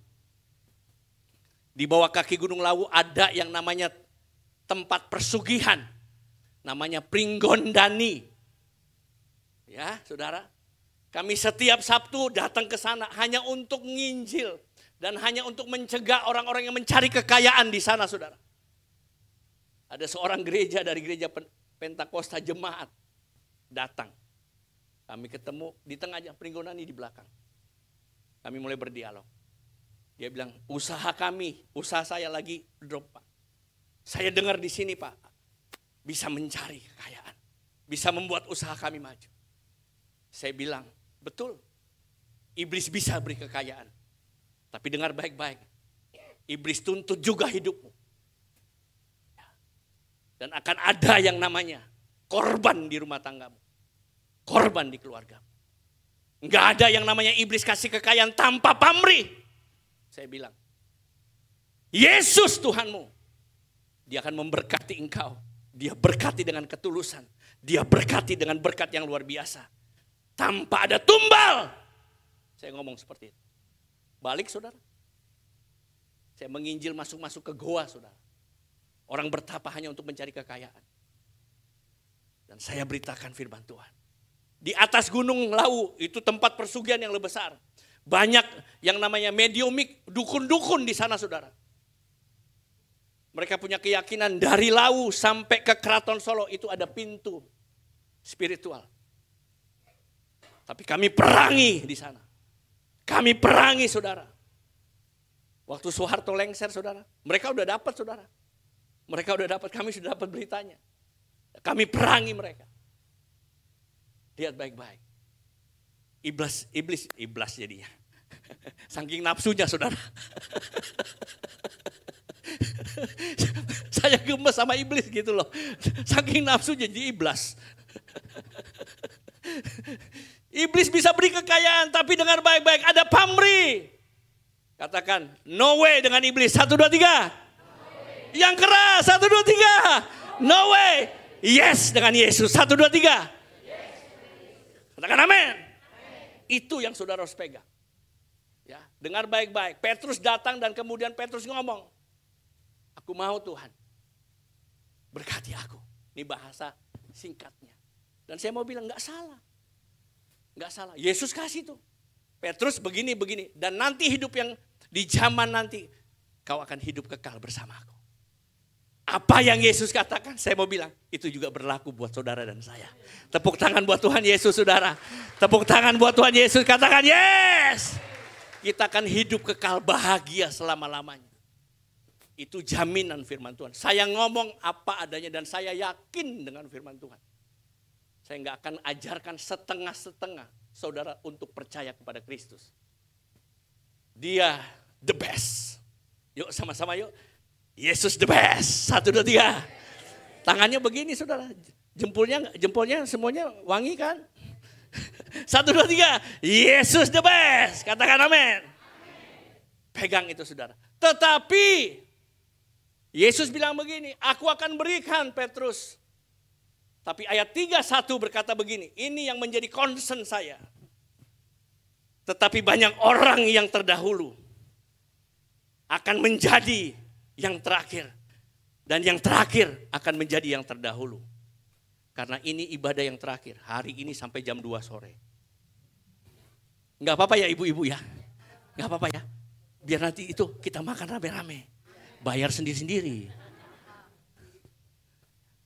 Di bawah kaki Gunung Lawu ada yang namanya tempat persugihan. Namanya Pringgondani. Ya saudara. Kami setiap Sabtu datang ke sana hanya untuk nginjil. Dan hanya untuk mencegah orang-orang yang mencari kekayaan di sana saudara. Ada seorang gereja dari gereja Pentakosta jemaat datang. Kami ketemu di tengah Pringgondani di belakang. Kami mulai berdialog. Dia bilang, usaha saya lagi drop Pak. Saya dengar di sini Pak, bisa mencari kekayaan. Bisa membuat usaha kami maju. Saya bilang, betul. Iblis bisa beri kekayaan. Tapi dengar baik-baik. Iblis tuntut juga hidupmu. Dan akan ada yang namanya korban di rumah tanggamu. Korban di keluargamu. Enggak ada yang namanya iblis kasih kekayaan tanpa pamrih. Saya bilang, Yesus Tuhanmu. Dia akan memberkati engkau. Dia berkati dengan ketulusan. Dia berkati dengan berkat yang luar biasa. Tanpa ada tumbal. Saya ngomong seperti itu. Balik saudara. Saya menginjil masuk-masuk ke goa saudara. Orang bertapa hanya untuk mencari kekayaan. Dan saya beritakan firman Tuhan. Di atas Gunung Lawu itu tempat persugihan yang lebih besar. Banyak yang namanya mediumik, dukun-dukun di sana saudara. Mereka punya keyakinan dari Lawu sampai ke Keraton Solo itu ada pintu spiritual. Tapi kami perangi di sana. Kami perangi saudara. Waktu Soeharto lengser saudara, mereka udah dapat saudara. Mereka udah dapat, kami sudah dapat beritanya. Kami perangi mereka. Lihat baik-baik. Iblis jadinya. Saking nafsunya saudara. Saya gemes sama iblis gitu loh. Saking nafsunya jadi iblis. Iblis bisa beri kekayaan, tapi dengar baik-baik, ada pamrih. Katakan, no way dengan iblis. 1, 2, 3. Yang keras, 1, 2, 3. No way. Yes dengan Yesus. 1, 2, 3. Katakan amin. Itu yang saudara harus pegang. Ya, dengar baik-baik. Petrus datang dan kemudian Petrus ngomong, aku mau Tuhan, berkati aku. Ini bahasa singkatnya. Dan saya mau bilang, enggak salah. Enggak salah. Yesus kasih tuh. Petrus begini. Dan nanti hidup yang di zaman nanti, kau akan hidup kekal bersama aku. Apa yang Yesus katakan, saya mau bilang, itu juga berlaku buat saudara dan saya. Tepuk tangan buat Tuhan Yesus, saudara. Tepuk tangan buat Tuhan Yesus, katakan yes. Kita akan hidup kekal bahagia selama-lamanya. Itu jaminan firman Tuhan. Saya ngomong apa adanya dan saya yakin dengan firman Tuhan. Saya nggak akan ajarkan setengah-setengah saudara untuk percaya kepada Kristus. Dia the best. Yuk sama-sama yuk. Yesus the best. 1, 2, 3. Tangannya begini saudara. Jempolnya semuanya wangi kan? 1, 2, 3. Yesus the best. Katakan amin. Pegang itu saudara. Tetapi Yesus bilang begini, aku akan berikan Petrus. Tapi ayat 3:1 berkata begini, ini yang menjadi concern saya. Tetapi banyak orang yang terdahulu akan menjadi yang terakhir. Dan yang terakhir akan menjadi yang terdahulu. Karena ini ibadah yang terakhir, hari ini sampai jam 2 sore. Enggak apa-apa ya ibu-ibu ya, enggak apa-apa ya. Biar nanti itu kita makan rame-rame, bayar sendiri-sendiri.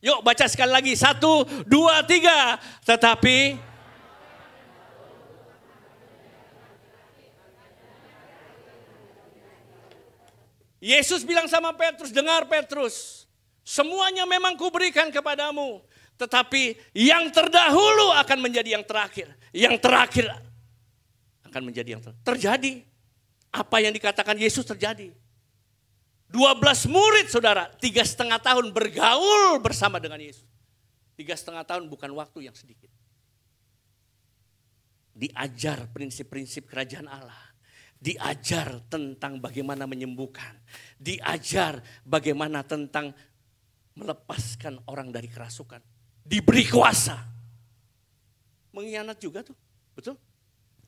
Yuk baca sekali lagi, 1, 2, 3. Tetapi Yesus bilang sama Petrus, dengar Petrus, semuanya memang kuberikan kepadamu. Tetapi yang terdahulu akan menjadi yang terakhir. Yang terakhir akan menjadi yang terjadi. Apa yang dikatakan Yesus terjadi. 12 murid saudara, 3,5 tahun bergaul bersama dengan Yesus. 3,5 tahun bukan waktu yang sedikit. Diajar prinsip-prinsip kerajaan Allah. Diajar tentang bagaimana menyembuhkan. Diajar bagaimana tentang melepaskan orang dari kerasukan. Diberi kuasa. Mengkhianat juga tuh, betul?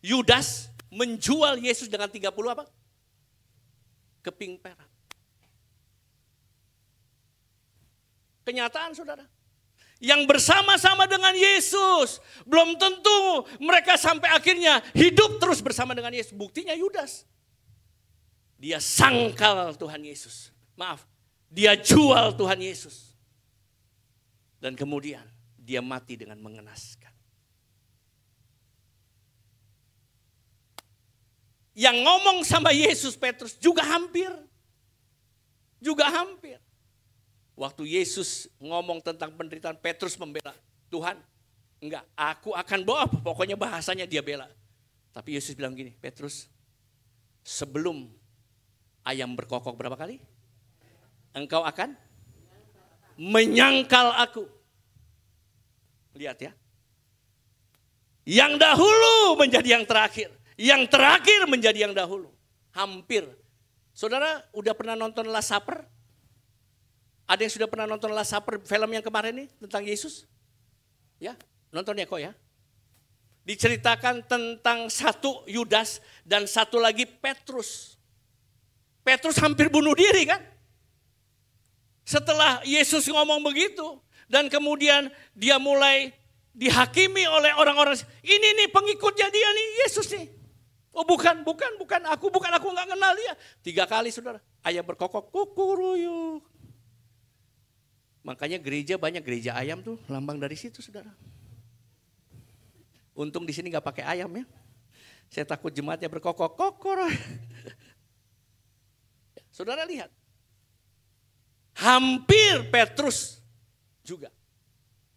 Yudas menjual Yesus dengan 30 apa? Keping perak. Kenyataan saudara. Yang bersama-sama dengan Yesus. Belum tentu mereka sampai akhirnya hidup terus bersama dengan Yesus. Buktinya Yudas. Dia sangkal Tuhan Yesus. Maaf, dia jual Tuhan Yesus. Dan kemudian dia mati dengan mengenaskan. Yang ngomong sama Yesus Petrus juga hampir. Waktu Yesus ngomong tentang penderitaan, Petrus membela. Tuhan, enggak, aku akan bawa, pokoknya bahasanya dia bela. Tapi Yesus bilang gini, Petrus, sebelum ayam berkokok berapa kali? Engkau akan menyangkal aku. Lihat ya. Yang dahulu menjadi yang terakhir. Yang terakhir menjadi yang dahulu. Hampir. Saudara udah pernah nonton Last Supper? Ada yang sudah pernah nonton Last Supper, film yang kemarin nih tentang Yesus? Ya, nonton ya kok ya. Diceritakan tentang satu Yudas dan satu lagi Petrus. Petrus hampir bunuh diri kan? Setelah Yesus ngomong begitu dan kemudian dia mulai dihakimi oleh orang-orang. Ini nih pengikutnya dia nih, Yesus nih. Oh bukan, aku nggak kenal dia. 3 kali saudara, ayam berkokok, kukuruyuk. Makanya gereja banyak gereja ayam tuh, lambang dari situ saudara. Untung di sini nggak pakai ayam ya. Saya takut jemaatnya berkokok, kokor. Saudara lihat, hampir Petrus juga.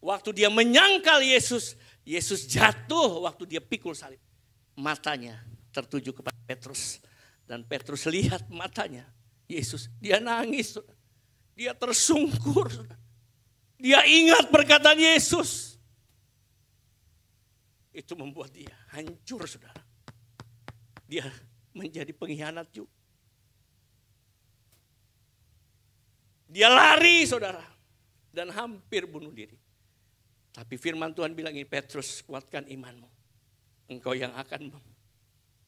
Waktu dia menyangkal Yesus, Yesus jatuh waktu dia pikul salib. Matanya tertuju kepada Petrus. Dan Petrus lihat matanya Yesus. Dia nangis. Dia tersungkur. Dia ingat perkataan Yesus. Itu membuat dia hancur, saudara. Dia menjadi pengkhianat juga. Dia lari, saudara. Dan hampir bunuh diri. Tapi firman Tuhan bilang ini, Petrus, kuatkan imanmu. Engkau yang akan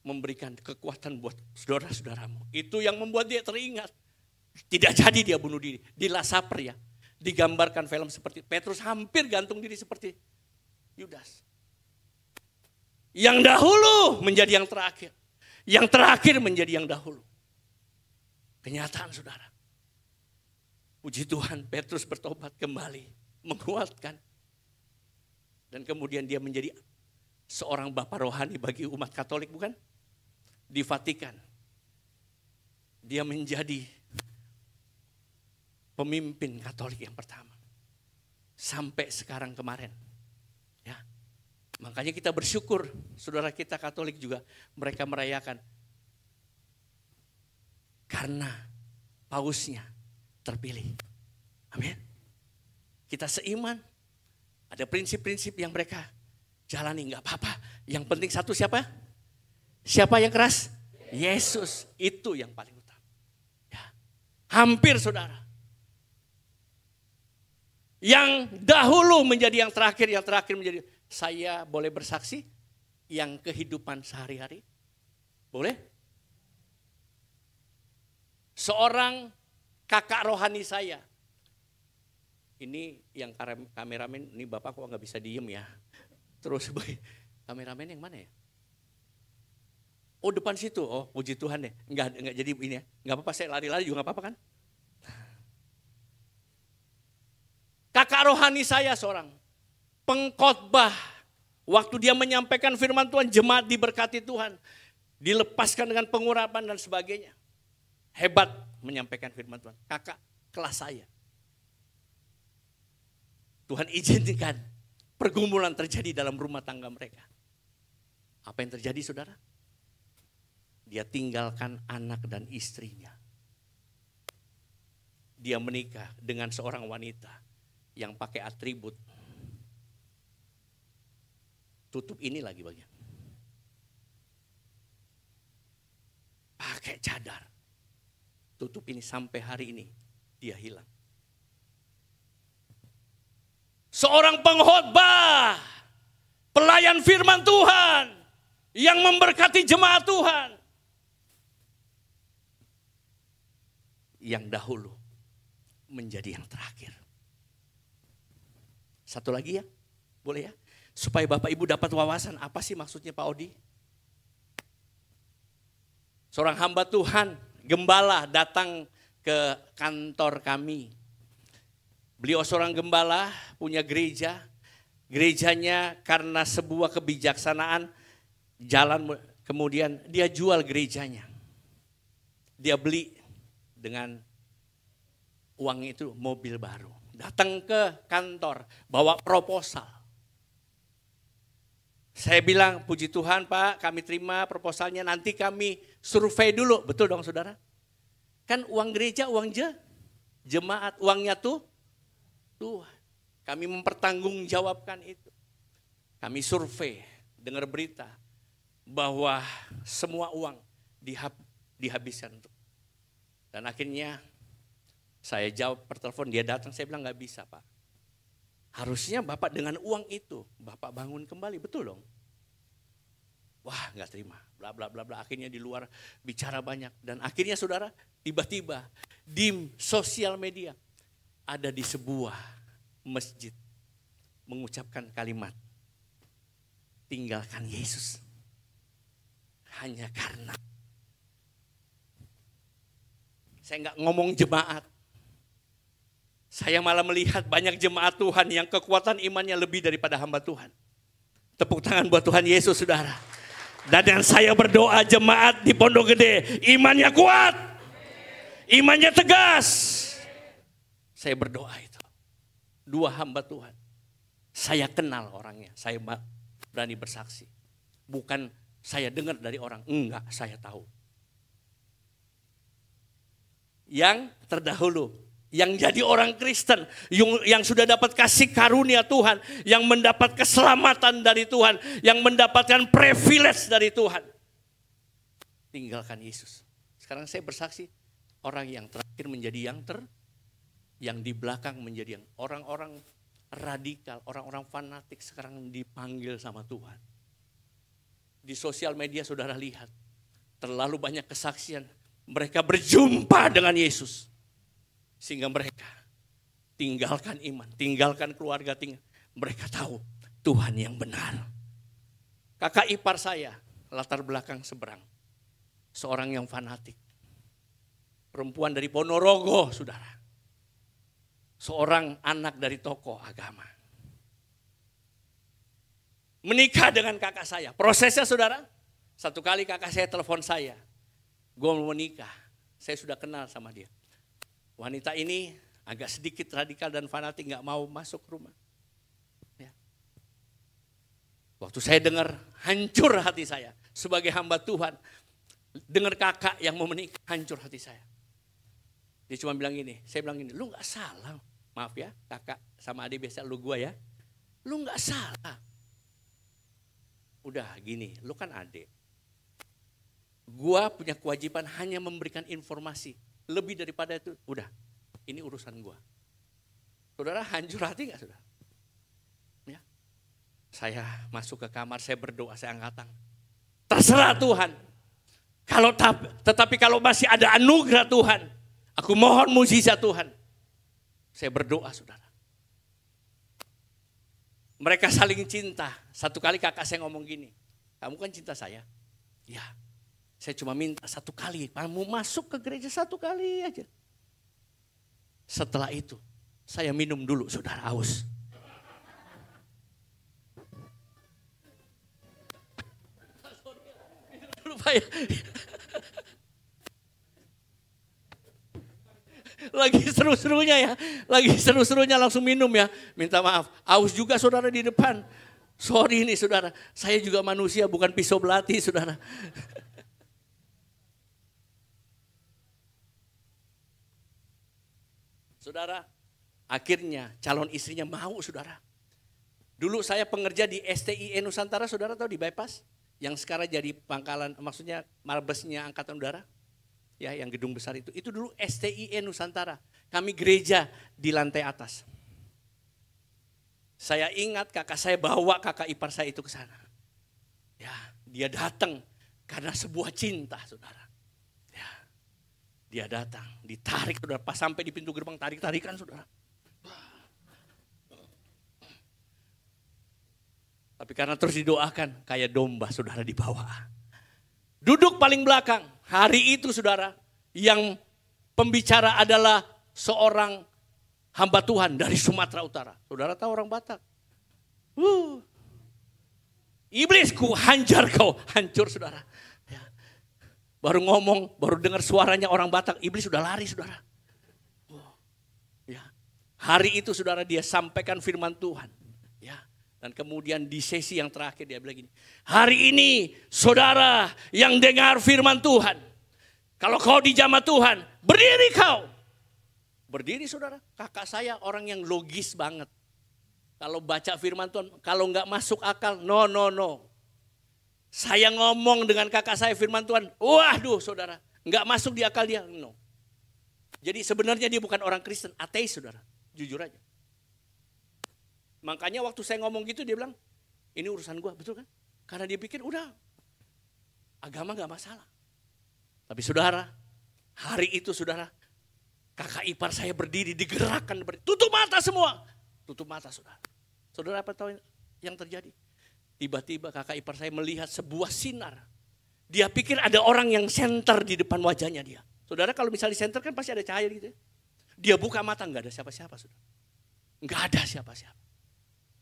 memberikan kekuatan buat saudara-saudaramu. Itu yang membuat dia teringat. Tidak jadi dia bunuh diri. Di Last Supper ya. Digambarkan film seperti Petrus hampir gantung diri seperti Yudas. Yang dahulu menjadi yang terakhir. Yang terakhir menjadi yang dahulu. Kenyataan, saudara. Puji Tuhan, Petrus bertobat kembali. Menguatkan. Dan kemudian dia menjadi seorang bapak rohani bagi umat Katolik, bukan? Di Vatikan. Dia menjadi pemimpin Katolik yang pertama. Sampai sekarang kemarin. Ya. Makanya kita bersyukur, saudara kita Katolik juga mereka merayakan. Karena pausnya terpilih. Amin. Kita seiman. Ada prinsip-prinsip yang mereka jalani, nggak apa-apa. Yang penting satu siapa? Siapa yang keras? Yesus. Itu yang paling utama. Ya. Hampir, saudara. Yang dahulu menjadi yang terakhir menjadi. Saya boleh bersaksi yang kehidupan sehari-hari? Boleh? Seorang kakak rohani saya. Ini yang kameramen, ini Bapak kok nggak bisa diem ya. Terus kameramen yang mana ya? Oh depan situ, oh puji Tuhan deh. Enggak jadi ini ya, nggak apa-apa saya lari-lari juga nggak apa-apa kan? Kakak rohani saya seorang pengkhotbah. Waktu dia menyampaikan firman Tuhan, jemaat diberkati Tuhan. Dilepaskan dengan pengurapan dan sebagainya. Hebat menyampaikan firman Tuhan. Kakak kelas saya. Tuhan izinkan pergumulan terjadi dalam rumah tangga mereka. Apa yang terjadi, saudara? Dia tinggalkan anak dan istrinya. Dia menikah dengan seorang wanita yang pakai atribut. Tutup ini lagi bagian. Pakai cadar. Tutup ini sampai hari ini dia hilang. Seorang pengkhotbah, pelayan firman Tuhan, yang memberkati jemaat Tuhan. Yang dahulu menjadi yang terakhir. Satu lagi ya, boleh ya? Supaya Bapak Ibu dapat wawasan, apa sih maksudnya Pak Odi? Seorang hamba Tuhan, gembala datang ke kantor kami. Beliau seorang gembala, punya gereja. Gerejanya karena sebuah kebijaksanaan jalan, kemudian dia jual gerejanya. Dia beli dengan uang itu mobil baru. Datang ke kantor, bawa proposal. Saya bilang, puji Tuhan Pak, kami terima proposalnya, nanti kami survei dulu. Betul dong saudara? Kan uang gereja, uang jemaat, uangnya tuh Tuhan. Kami mempertanggungjawabkan itu. Kami survei, dengar berita bahwa semua uang dihabiskan. Dan akhirnya saya jawab per telepon, dia datang, saya bilang nggak bisa Pak. Harusnya Bapak dengan uang itu, Bapak bangun kembali, betul dong? Wah nggak terima, bla bla bla bla. Akhirnya di luar bicara banyak. Dan akhirnya saudara, tiba-tiba di sosial media, ada di sebuah masjid mengucapkan kalimat, tinggalkan Yesus. Hanya karena, saya nggak ngomong jemaat, saya malah melihat banyak jemaat Tuhan yang kekuatan imannya lebih daripada hamba Tuhan. Tepuk tangan buat Tuhan Yesus saudara. Dan yang saya berdoa jemaat di Pondok Gede, imannya kuat, imannya tegas. Saya berdoa itu. Dua hamba Tuhan Saya kenal orangnya, saya berani bersaksi. Bukan saya dengar dari orang, enggak, saya tahu. Yang terdahulu, yang jadi orang Kristen, yang sudah dapat kasih karunia Tuhan, yang mendapat keselamatan dari Tuhan, yang mendapatkan privilege dari Tuhan. Tinggalkan Yesus. Sekarang saya bersaksi, orang yang terakhir menjadi yang di belakang menjadi yang orang-orang radikal, orang-orang fanatik sekarang dipanggil sama Tuhan. Di sosial media saudara lihat, terlalu banyak kesaksian. Mereka berjumpa dengan Yesus. Sehingga mereka tinggalkan iman, tinggalkan keluarga, mereka tahu Tuhan yang benar. Kakak ipar saya, latar belakang seberang. Seorang yang fanatik. Perempuan dari Ponorogo, saudara. Seorang anak dari tokoh agama. Menikah dengan kakak saya. Prosesnya saudara, satu kali kakak saya telepon saya. Gue mau menikah, saya sudah kenal sama dia. Wanita ini agak sedikit radikal dan fanatik, gak mau masuk rumah. Ya. Waktu saya dengar, hancur hati saya. Sebagai hamba Tuhan, dengar kakak yang mau menikah, hancur hati saya. Dia cuma bilang gini, saya bilang gini, lu gak salah. Maaf ya, kakak sama adik biasa lu gua ya. Lu gak salah. Udah gini, lu kan adik. Gua punya kewajiban hanya memberikan informasi. Lebih daripada itu, udah, ini urusan gua. Saudara hancur hati gak saudara? Ya. Saya masuk ke kamar, saya berdoa, saya angkat tangan. Terserah Tuhan. Tetapi kalau masih ada anugerah Tuhan, aku mohon mujizat Tuhan. Saya berdoa saudara. Mereka saling cinta. Satu kali kakak saya ngomong gini, kamu kan cinta saya? Ya. Saya cuma minta satu kali, kamu masuk ke gereja satu kali aja. Setelah itu, saya minum dulu, saudara, haus. Lagi seru-serunya ya, lagi seru-serunya langsung minum ya. Minta maaf, haus juga saudara di depan. Sorry nih saudara, saya juga manusia bukan pisau belati saudara. Saudara, akhirnya calon istrinya mau saudara. Dulu saya pengerja di STIE Nusantara, saudara tahu di bypass? Yang sekarang jadi pangkalan, maksudnya marbesnya Angkatan Udara. Ya, yang gedung besar itu. Itu dulu STIE Nusantara. Kami gereja di lantai atas. Saya ingat kakak saya bawa kakak ipar saya itu ke sana. Ya, dia datang karena sebuah cinta saudara. Dia datang, ditarik saudara, pas sampai di pintu gerbang tarik-tarikan saudara. Tapi karena terus didoakan, kayak domba saudara dibawa. Duduk paling belakang, hari itu saudara, yang pembicara adalah seorang hamba Tuhan dari Sumatera Utara. Saudara tahu orang Batak? Iblisku hancur kau, hancur saudara. Baru ngomong, baru dengar suaranya orang Batak, iblis sudah lari saudara. Ya. Hari itu saudara dia sampaikan firman Tuhan. Ya. Dan kemudian di sesi yang terakhir dia bilang gini, hari ini saudara yang dengar firman Tuhan, kalau kau dijamah Tuhan, berdiri kau. Berdiri saudara, kakak saya orang yang logis banget. Kalau baca firman Tuhan, kalau nggak masuk akal, no. Saya ngomong dengan kakak saya firman Tuhan, waduh saudara, nggak masuk di akal dia, no. Jadi sebenarnya dia bukan orang Kristen, ateis saudara, jujur aja. Makanya waktu saya ngomong gitu dia bilang, ini urusan gua, betul kan? Karena dia pikir udah, agama nggak masalah. Tapi saudara, hari itu saudara, kakak ipar saya berdiri, digerakkan, tutup mata semua. Tutup mata saudara. Saudara apa tahu yang terjadi? Tiba-tiba kakak ipar saya melihat sebuah sinar. Dia pikir ada orang yang senter di depan wajahnya dia. Saudara kalau misalnya senter kan pasti ada cahaya gitu ya. Dia buka mata, nggak ada siapa-siapa saudara. Nggak ada siapa-siapa.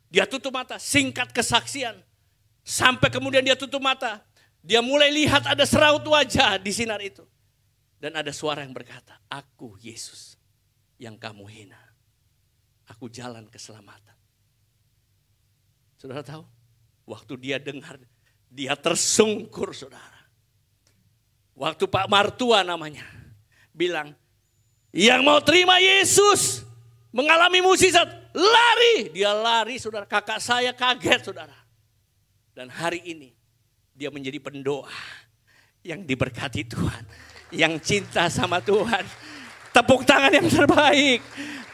Dia tutup mata, singkat kesaksian. Sampai kemudian dia tutup mata. Dia mulai lihat ada seraut wajah di sinar itu. Dan ada suara yang berkata, aku Yesus yang kamu hina. Aku jalan keselamatan. Saudara tahu, waktu dia dengar, dia tersungkur saudara. Waktu Pak Martua namanya, bilang, yang mau terima Yesus, mengalami mukjizat, lari. Dia lari saudara, kakak saya kaget saudara. Dan hari ini, dia menjadi pendoa yang diberkati Tuhan, yang cinta sama Tuhan. Tepuk tangan yang terbaik.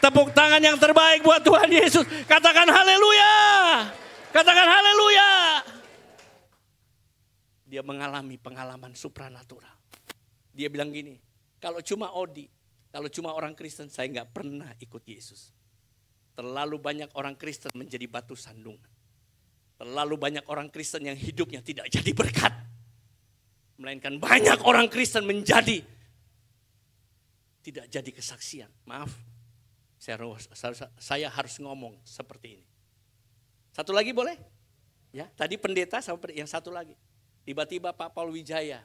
Tepuk tangan yang terbaik buat Tuhan Yesus. Katakan haleluya. Katakan haleluya. Dia mengalami pengalaman supranatural. Dia bilang gini, kalau cuma Odi, kalau cuma orang Kristen, saya nggak pernah ikut Yesus. Terlalu banyak orang Kristen menjadi batu sandungan. Terlalu banyak orang Kristen yang hidupnya tidak jadi berkat. Melainkan banyak orang Kristen menjadi tidak jadi kesaksian. Maaf, saya harus ngomong seperti ini. Satu lagi boleh? Ya, tadi pendeta sama yang satu lagi. Tiba-tiba Pak Paul Wijaya,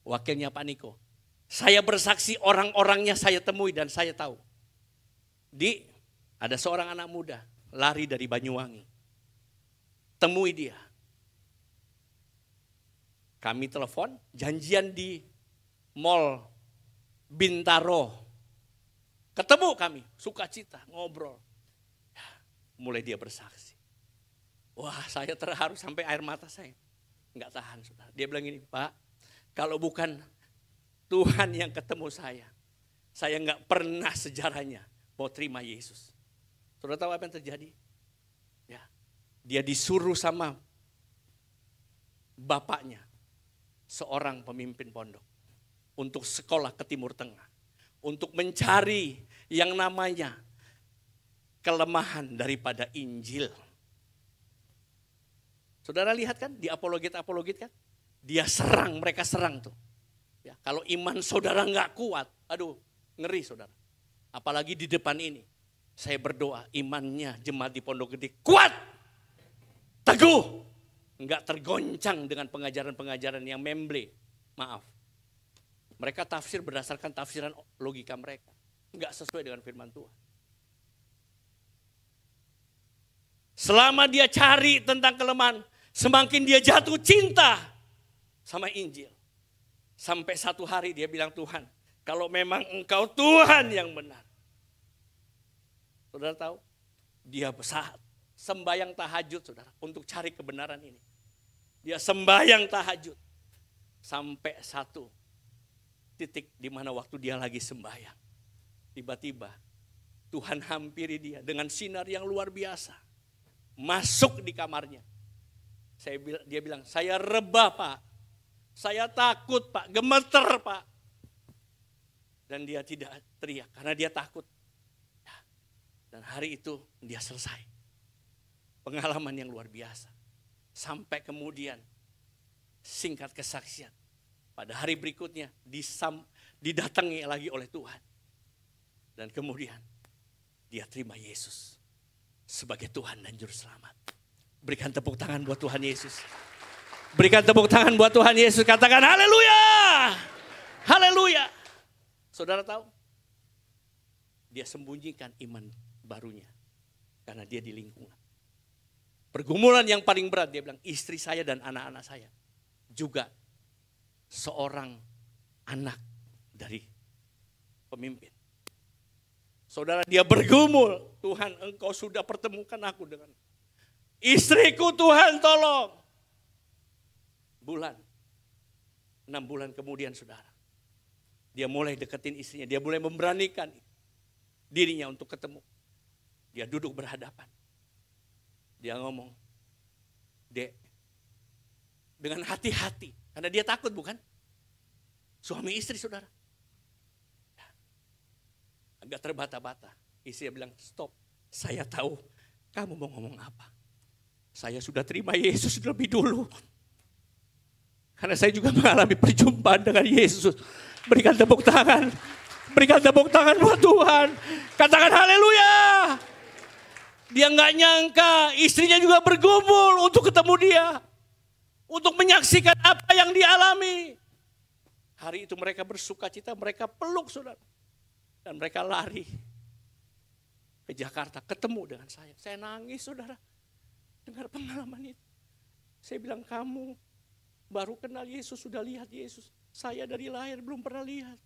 wakilnya Pak Niko. Saya bersaksi orang-orangnya saya temui dan saya tahu. Ada seorang anak muda lari dari Banyuwangi. Temui dia. Kami telepon, janjian di mall Bintaro. Ketemu kami, sukacita, ngobrol. Ya, mulai dia bersaksi. Wah, saya terharu sampai air mata saya. Enggak tahan, saudara. Dia bilang gini, Pak, kalau bukan Tuhan yang ketemu saya enggak pernah sejarahnya mau terima Yesus. Saudara tahu apa yang terjadi? Ya, dia disuruh sama bapaknya, seorang pemimpin pondok, untuk sekolah ke Timur Tengah. Untuk mencari yang namanya kelemahan daripada Injil. Saudara lihat kan di apologet kan? Dia serang, mereka serang tuh. Ya, kalau iman saudara nggak kuat, aduh ngeri saudara. Apalagi di depan ini. Saya berdoa imannya jemaat di Pondok Gede kuat, teguh. Nggak tergoncang dengan pengajaran-pengajaran yang memble. Maaf. Mereka tafsir berdasarkan tafsiran logika mereka. Enggak sesuai dengan firman Tuhan. Selama dia cari tentang kelemahan, semakin dia jatuh cinta sama Injil. Sampai satu hari dia bilang, Tuhan, kalau memang Engkau Tuhan yang benar. Saudara tahu, dia saat sembayang tahajud saudara, untuk cari kebenaran ini. Dia sembayang tahajud. Sampai satu titik di mana waktu dia lagi sembahyang. Tiba-tiba Tuhan hampiri dia dengan sinar yang luar biasa. Masuk di kamarnya. Dia bilang, saya rebah Pak. Saya takut Pak, gemeter Pak. Dan dia tidak teriak karena dia takut. Dan hari itu dia selesai. Pengalaman yang luar biasa. Sampai kemudian singkat kesaksian. Pada hari berikutnya didatangi lagi oleh Tuhan. Dan kemudian dia terima Yesus sebagai Tuhan dan Juru Selamat. Berikan tepuk tangan buat Tuhan Yesus. Berikan tepuk tangan buat Tuhan Yesus. Katakan haleluya. Haleluya. Saudara tahu? Dia sembunyikan iman barunya. Karena dia di lingkungan. Pergumulan yang paling berat dia bilang, istri saya dan anak-anak saya juga seorang anak dari pemimpin. Saudara, dia bergumul, Tuhan Engkau sudah pertemukan aku dengan istriku, Tuhan tolong. 6 bulan kemudian saudara, dia mulai deketin istrinya, dia mulai memberanikan dirinya untuk ketemu. Dia duduk berhadapan. Dia ngomong, Dek, dengan hati-hati. Karena dia takut bukan? Suami istri saudara. Agak terbata-bata. Istri bilang, stop. Saya tahu kamu mau ngomong apa. Saya sudah terima Yesus lebih dulu. Karena saya juga mengalami perjumpaan dengan Yesus. Berikan tepuk tangan. Berikan tepuk tangan buat Tuhan. Katakan haleluya. Dia nggak nyangka istrinya juga bergumul untuk ketemu dia. Untuk menyaksikan apa yang dialami. Hari itu mereka bersuka cita, mereka peluk saudara. Dan mereka lari ke Jakarta, ketemu dengan saya. Saya nangis saudara. dengar pengalaman itu. Saya bilang, kamu baru kenal Yesus, sudah lihat Yesus. Saya dari lahir belum pernah lihat.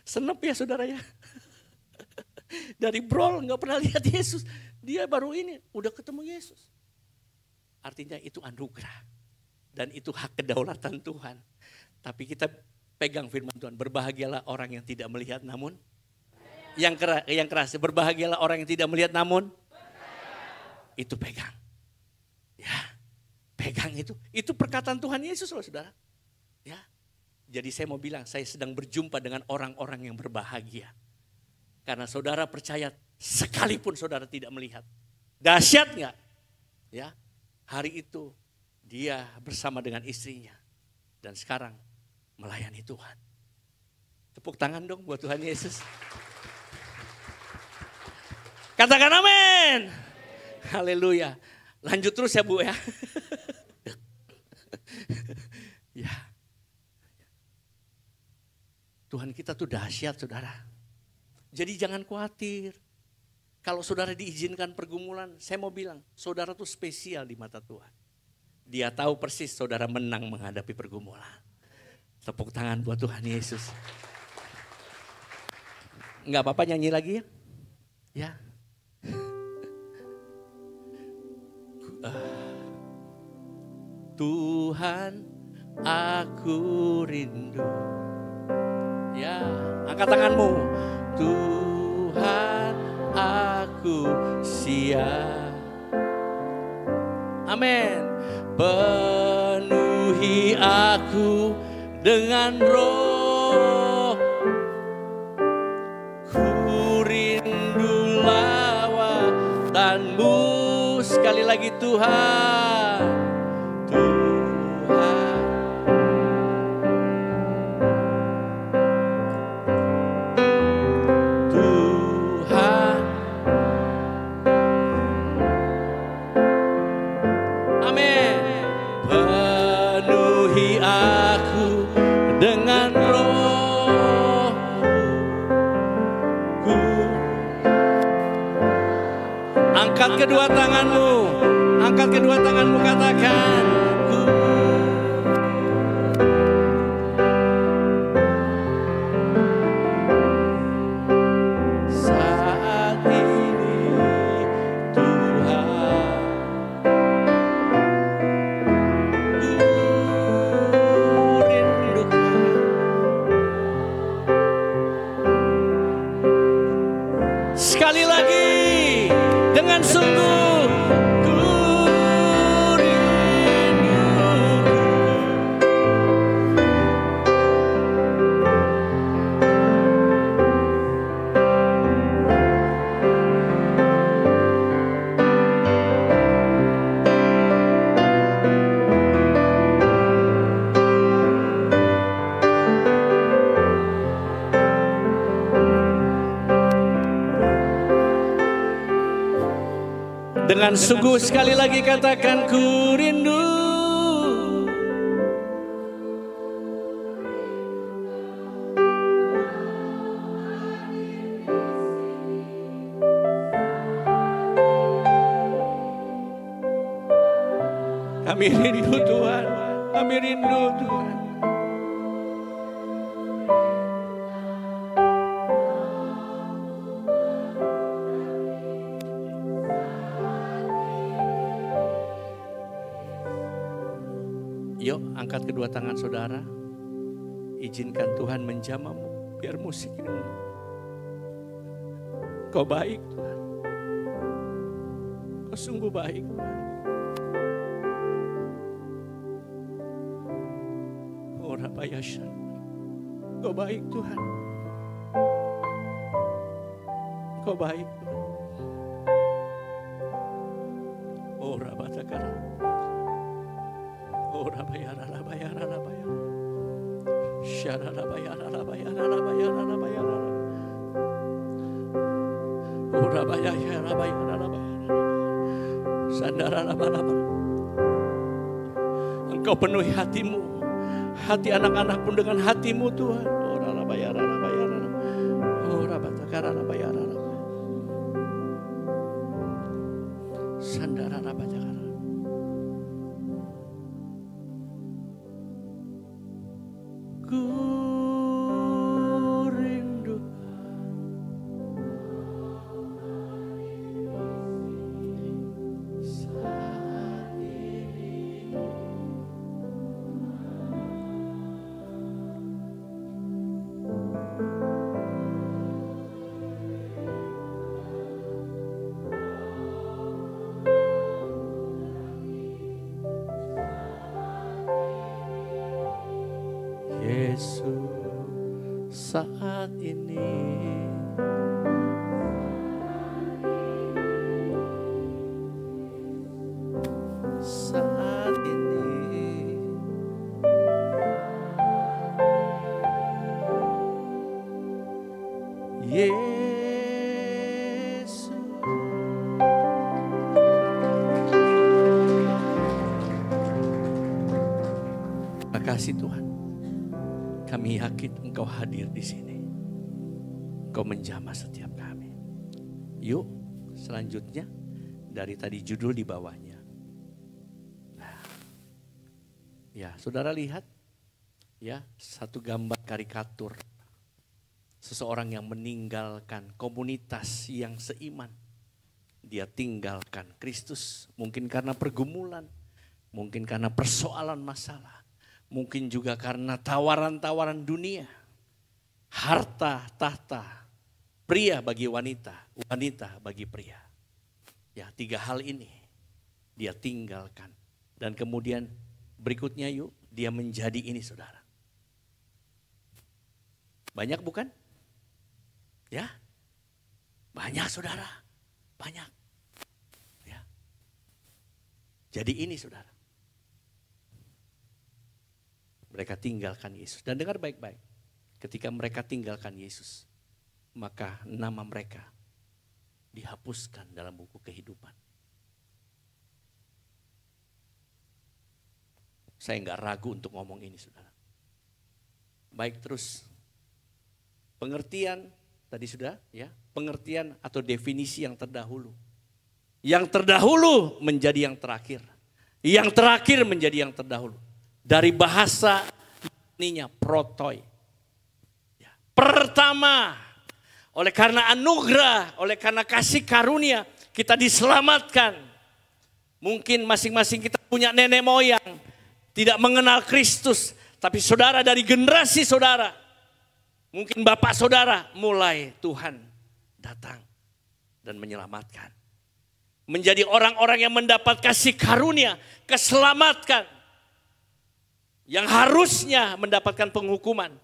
Senep ya saudara ya. Dari Brol nggak pernah lihat Yesus. Dia baru ini udah ketemu Yesus. Artinya itu anugerah. Dan itu hak kedaulatan Tuhan. Tapi kita pegang firman Tuhan. Berbahagialah orang yang tidak melihat namun. Yang keras. Berbahagialah orang yang tidak melihat namun. Itu pegang. Ya, pegang itu. Itu perkataan Tuhan Yesus loh saudara. Ya, jadi saya mau bilang, saya sedang berjumpa dengan orang-orang yang berbahagia. Karena saudara percaya sekalipun saudara tidak melihat. Dahsyat nggak? Ya, hari itu dia bersama dengan istrinya. Dan sekarang melayani Tuhan. Tepuk tangan dong buat Tuhan Yesus. Katakan amin. Haleluya. Lanjut terus ya Bu ya. Ya. Tuhan kita tuh dahsyat saudara. Jadi jangan khawatir. Kalau saudara diizinkan pergumulan, saya mau bilang saudara tuh spesial di mata Tuhan. Dia tahu persis saudara menang menghadapi pergumulan. Tepuk tangan buat Tuhan Yesus. Enggak apa-apa nyanyi lagi ya. Ya. Tuhan, aku rindu. Ya, angkat tanganmu. Tuhan, aku siap. Amin. Penuhi aku dengan roh. Ku rindu lawatanmu. Sekali lagi Tuhan. Tuhan. Tuhan. Amin. Penuhi aku dengan roh-Ku. Angkat kedua tanganmu. Angkat kedua tanganmu, katakan. Saat ini Tuhan, ku rindukan. Sekali lagi dengan sungguh. Dengan sungguh sekali lagi katakan, ku rindu. Kami rindu Tuhan, kami rindu Tuhan. Yuk angkat kedua tangan saudara. Izinkan Tuhan menjamahmu. Biar musik ini. Kau baik Tuhan. Kau sungguh baik Tuhan. Oh Rabayashan. Kau baik Tuhan. Kau baik Tuhan. Oh Rabatakara. Oh rabayara rabayara rabayara. Syara rabayara rabayara rabayara rabayara. Oh rabayara rabayara rabayara. Sandara rabayara. Engkau penuhi hatimu, hati anak-anak pun dengan hatimu Tuhan. Oh rabayara rabayara. Oh rabatakara rabayara. Sandara Rabajakara. Ku rindu saat ini. Yesus, saat ini saat ini Yesus. Terima kasih Tuhan. Kami yakin Engkau hadir di sini. Engkau menjamah setiap kami. Yuk, selanjutnya dari tadi judul di bawahnya. Nah, ya, saudara lihat ya, satu gambar karikatur seseorang yang meninggalkan komunitas yang seiman. Dia tinggalkan Kristus, mungkin karena pergumulan, mungkin karena persoalan masalah. Mungkin juga karena tawaran-tawaran dunia, harta, tahta, pria bagi wanita, wanita bagi pria. Ya, 3 hal ini dia tinggalkan. Dan kemudian berikutnya yuk, dia menjadi ini saudara. Banyak bukan? Ya, banyak saudara, banyak. Ya. Jadi ini saudara. Mereka tinggalkan Yesus. Dan dengar baik-baik. Ketika mereka tinggalkan Yesus, maka nama mereka dihapuskan dalam buku kehidupan. Saya nggak ragu untuk ngomong ini, saudara. Baik, terus. Pengertian, tadi sudah ya. Pengertian atau definisi yang terdahulu. Yang terdahulu menjadi yang terakhir. Yang terakhir menjadi yang terdahulu. Dari bahasa ininya protoi. Ya. Pertama, oleh karena anugerah, oleh karena kasih karunia, kita diselamatkan. Mungkin masing-masing kita punya nenek moyang, tidak mengenal Kristus. Tapi saudara dari generasi saudara, mungkin bapak saudara, mulai Tuhan datang dan menyelamatkan. Menjadi orang-orang yang mendapat kasih karunia, keselamatan. Yang harusnya mendapatkan penghukuman.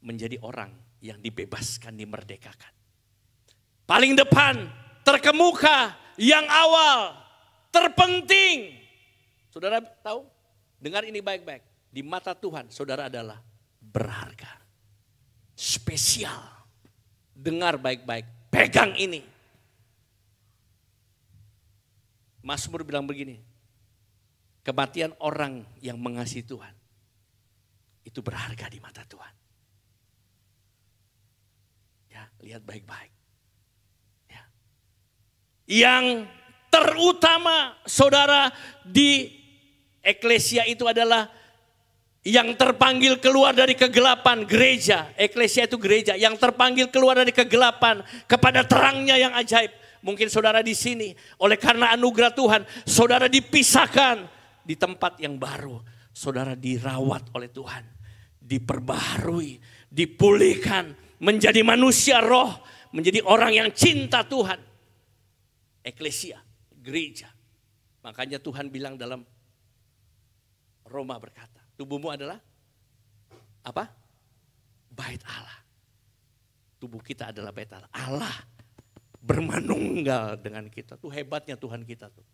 Menjadi orang yang dibebaskan, dimerdekakan. Paling depan, terkemuka, yang awal, terpenting. Saudara tahu? Dengar ini baik-baik. Di mata Tuhan, saudara adalah berharga. Spesial. Dengar baik-baik. Pegang ini. Mazmur bilang begini. Kematian orang yang mengasihi Tuhan itu berharga di mata Tuhan. Ya, lihat baik-baik. Ya. Yang terutama saudara di eklesia itu adalah yang terpanggil keluar dari kegelapan, gereja. Eklesia itu gereja yang terpanggil keluar dari kegelapan kepada terangnya yang ajaib. Mungkin saudara di sini oleh karena anugerah Tuhan, saudara dipisahkan di tempat yang baru, saudara dirawat oleh Tuhan, diperbaharui, dipulihkan, menjadi manusia roh, menjadi orang yang cinta Tuhan. Eklesia, gereja. Makanya Tuhan bilang dalam Roma berkata, tubuhmu adalah apa? Bait Allah. Tubuh kita adalah bait Allah. Allah bermanunggal dengan kita. Tuh hebatnya Tuhan kita tuh.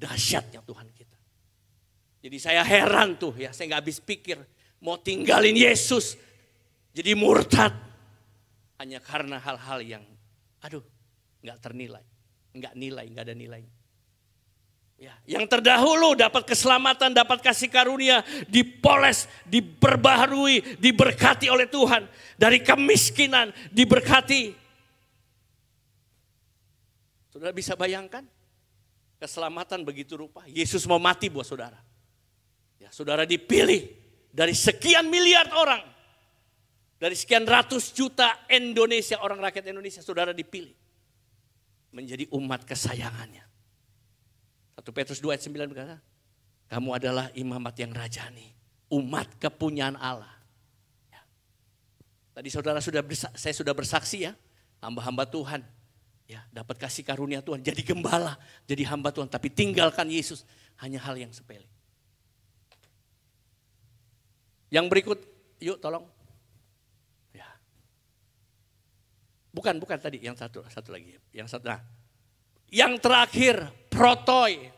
Dahsyatnya Tuhan kita. Jadi saya heran tuh ya, saya nggak habis pikir mau tinggalin Yesus jadi murtad hanya karena hal-hal yang aduh nggak ternilai, nggak ada nilai. Ya, yang terdahulu dapat keselamatan, dapat kasih karunia, dipoles, diperbaharui, diberkati oleh Tuhan. Dari kemiskinan diberkati. Saudara bisa bayangkan? Keselamatan begitu rupa. Yesus mau mati buat saudara. Ya, saudara dipilih dari sekian miliar orang. Dari sekian ratus juta Indonesia, orang rakyat Indonesia, saudara dipilih. Menjadi umat kesayangannya. 1 Petrus 2 ayat 9 berkata, kamu adalah imamat yang rajani. Umat kepunyaan Allah. Ya. Tadi saya sudah bersaksi ya. Hamba-hamba Tuhan. Ya, dapat kasih karunia Tuhan, jadi gembala, jadi hamba Tuhan, tapi tinggalkan Yesus, hanya hal yang sepele. Yang berikut, yuk tolong. Ya. Bukan tadi, yang satu lagi. Yang terakhir, protoi.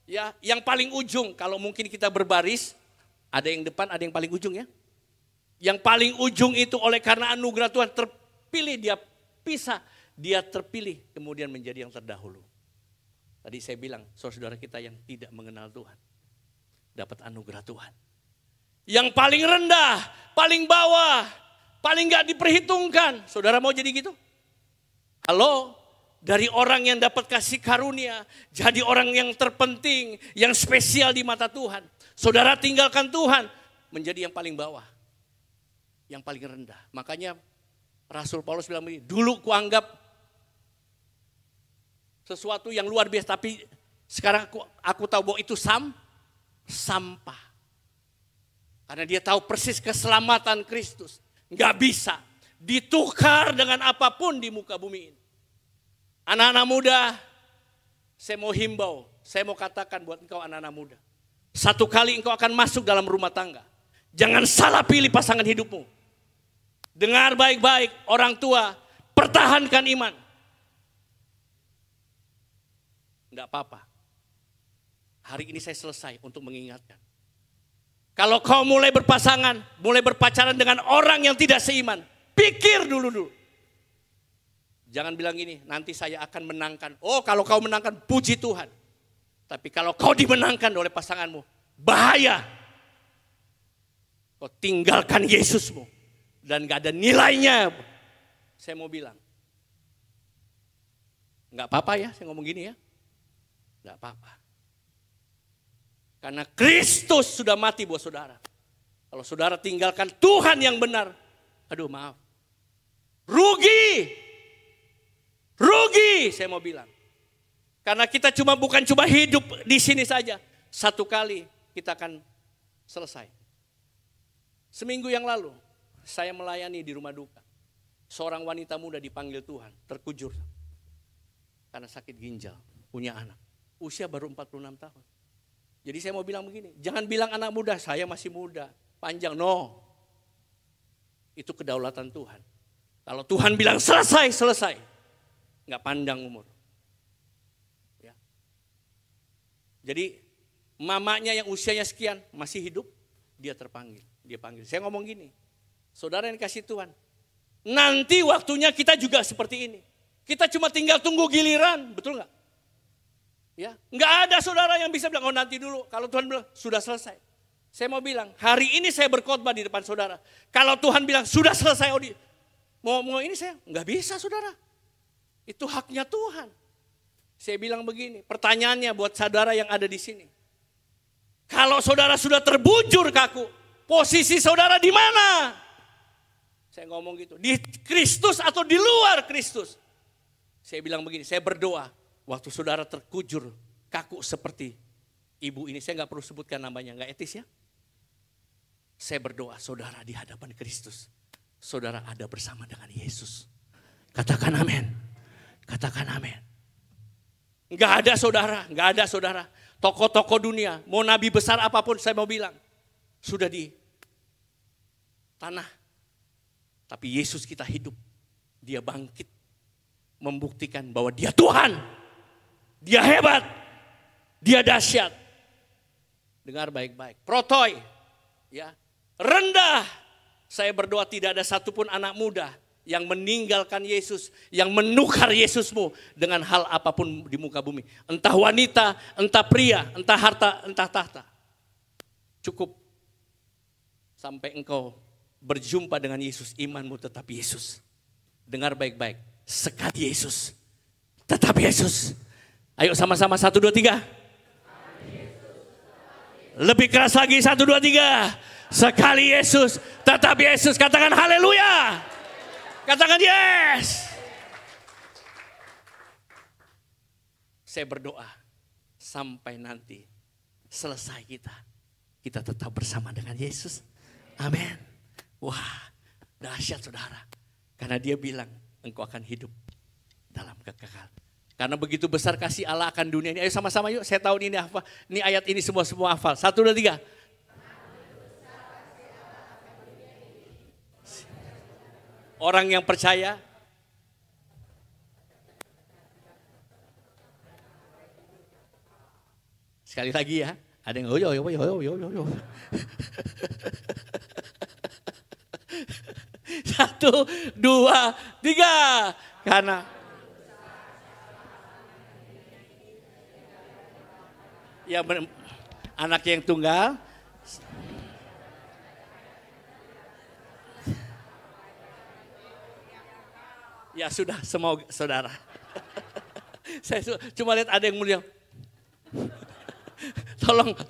Ya, yang paling ujung, kalau mungkin kita berbaris, ada yang depan, ada yang paling ujung ya. Yang paling ujung itu oleh karena anugerah Tuhan terpilih, dia pisah. Dia terpilih kemudian menjadi yang terdahulu. Tadi saya bilang saudara kita yang tidak mengenal Tuhan. Dapat anugerah Tuhan. Yang paling rendah, paling bawah, paling gak diperhitungkan. Saudara mau jadi gitu? Halo? Dari orang yang dapat kasih karunia, jadi orang yang terpenting, yang spesial di mata Tuhan. Saudara tinggalkan Tuhan, menjadi yang paling bawah. Yang paling rendah. Makanya Rasul Paulus bilang begini, dulu kuanggap sesuatu yang luar biasa, tapi sekarang aku tahu bahwa itu sampah. Karena dia tahu persis keselamatan Kristus. Nggak bisa ditukar dengan apapun di muka bumi ini. Anak-anak muda, saya mau himbau, saya mau katakan buat engkau anak-anak muda. Satu kali engkau akan masuk dalam rumah tangga. Jangan salah pilih pasangan hidupmu. Dengar baik-baik orang tua, pertahankan iman. Enggak apa-apa. Hari ini saya selesai untuk mengingatkan. Kalau kau mulai berpasangan, mulai berpacaran dengan orang yang tidak seiman, pikir dulu. Jangan bilang gini, nanti saya akan menangkan. Oh, kalau kau menangkan, puji Tuhan. Tapi kalau kau dimenangkan oleh pasanganmu, bahaya. Kau tinggalkan Yesusmu. Dan gak ada nilainya. Saya mau bilang. Gak apa-apa ya, saya ngomong gini ya. Gak apa-apa. Karena Kristus sudah mati buat saudara. Kalau saudara tinggalkan Tuhan yang benar. Aduh maaf. Rugi saya mau bilang. Karena kita bukan cuma hidup di sini saja. Satu kali kita akan selesai. Seminggu yang lalu saya melayani di rumah duka. Seorang wanita muda dipanggil Tuhan, terkujur. Karena sakit ginjal, punya anak. Usia baru 46 tahun. Jadi saya mau bilang begini, jangan bilang anak muda, saya masih muda, panjang, no. Itu kedaulatan Tuhan. Kalau Tuhan bilang selesai. Nggak pandang umur. Ya. Jadi mamanya yang usianya sekian masih hidup, dia terpanggil. Dia panggil. Saya ngomong gini, saudara yang dikasih Tuhan, nanti waktunya kita juga seperti ini. Kita cuma tinggal tunggu giliran, betul nggak? Ya, nggak ada saudara yang bisa bilang, oh nanti dulu. Kalau Tuhan bilang, sudah selesai. Saya mau bilang, hari ini saya berkhotbah di depan saudara. Kalau Tuhan bilang, sudah selesai, mau ini saya, nggak bisa saudara. Itu haknya Tuhan. Saya bilang begini, pertanyaannya buat saudara yang ada di sini. Kalau saudara sudah terbujur kaku, posisi saudara di mana? Saya ngomong gitu, di Kristus atau di luar Kristus? Saya bilang begini, saya berdoa. Waktu saudara terkujur, kaku seperti ibu ini, saya gak perlu sebutkan namanya, gak etis ya. Saya berdoa, saudara di hadapan Kristus, saudara ada bersama dengan Yesus. Katakan amin, katakan amin. Gak ada saudara, tokoh-tokoh dunia, mau nabi besar apapun saya mau bilang, sudah di tanah. Tapi Yesus kita hidup, dia bangkit, membuktikan bahwa dia Tuhan. Dia hebat, dia dahsyat. Dengar baik-baik. Protoi, ya, rendah. Saya berdoa tidak ada satupun anak muda yang meninggalkan Yesus, yang menukar Yesusmu dengan hal apapun di muka bumi. Entah wanita, entah pria, entah harta, entah tahta. Cukup sampai engkau berjumpa dengan Yesus, imanmu tetap Yesus. Dengar baik-baik, sekat Yesus. tetap Yesus. Ayo sama-sama 1, 2, 3. Lebih keras lagi 1, 2, 3. Sekali Yesus, tetap Yesus. Katakan haleluya. Katakan yes. Saya berdoa sampai nanti selesai kita tetap bersama dengan Yesus. Amin. Wah, dahsyat saudara. Karena dia bilang engkau akan hidup dalam kekal. Karena begitu besar kasih Allah akan dunia ini. Ayo sama-sama yuk, saya tahu ini apa. Ini ayat ini semua hafal. 1, 2, 3. Orang yang percaya sekali lagi ya, ada yang yo. 1, 2, 3. Karena ya anak yang tunggal. Ya sudah, semua saudara. Saya cuma lihat ada yang mulia.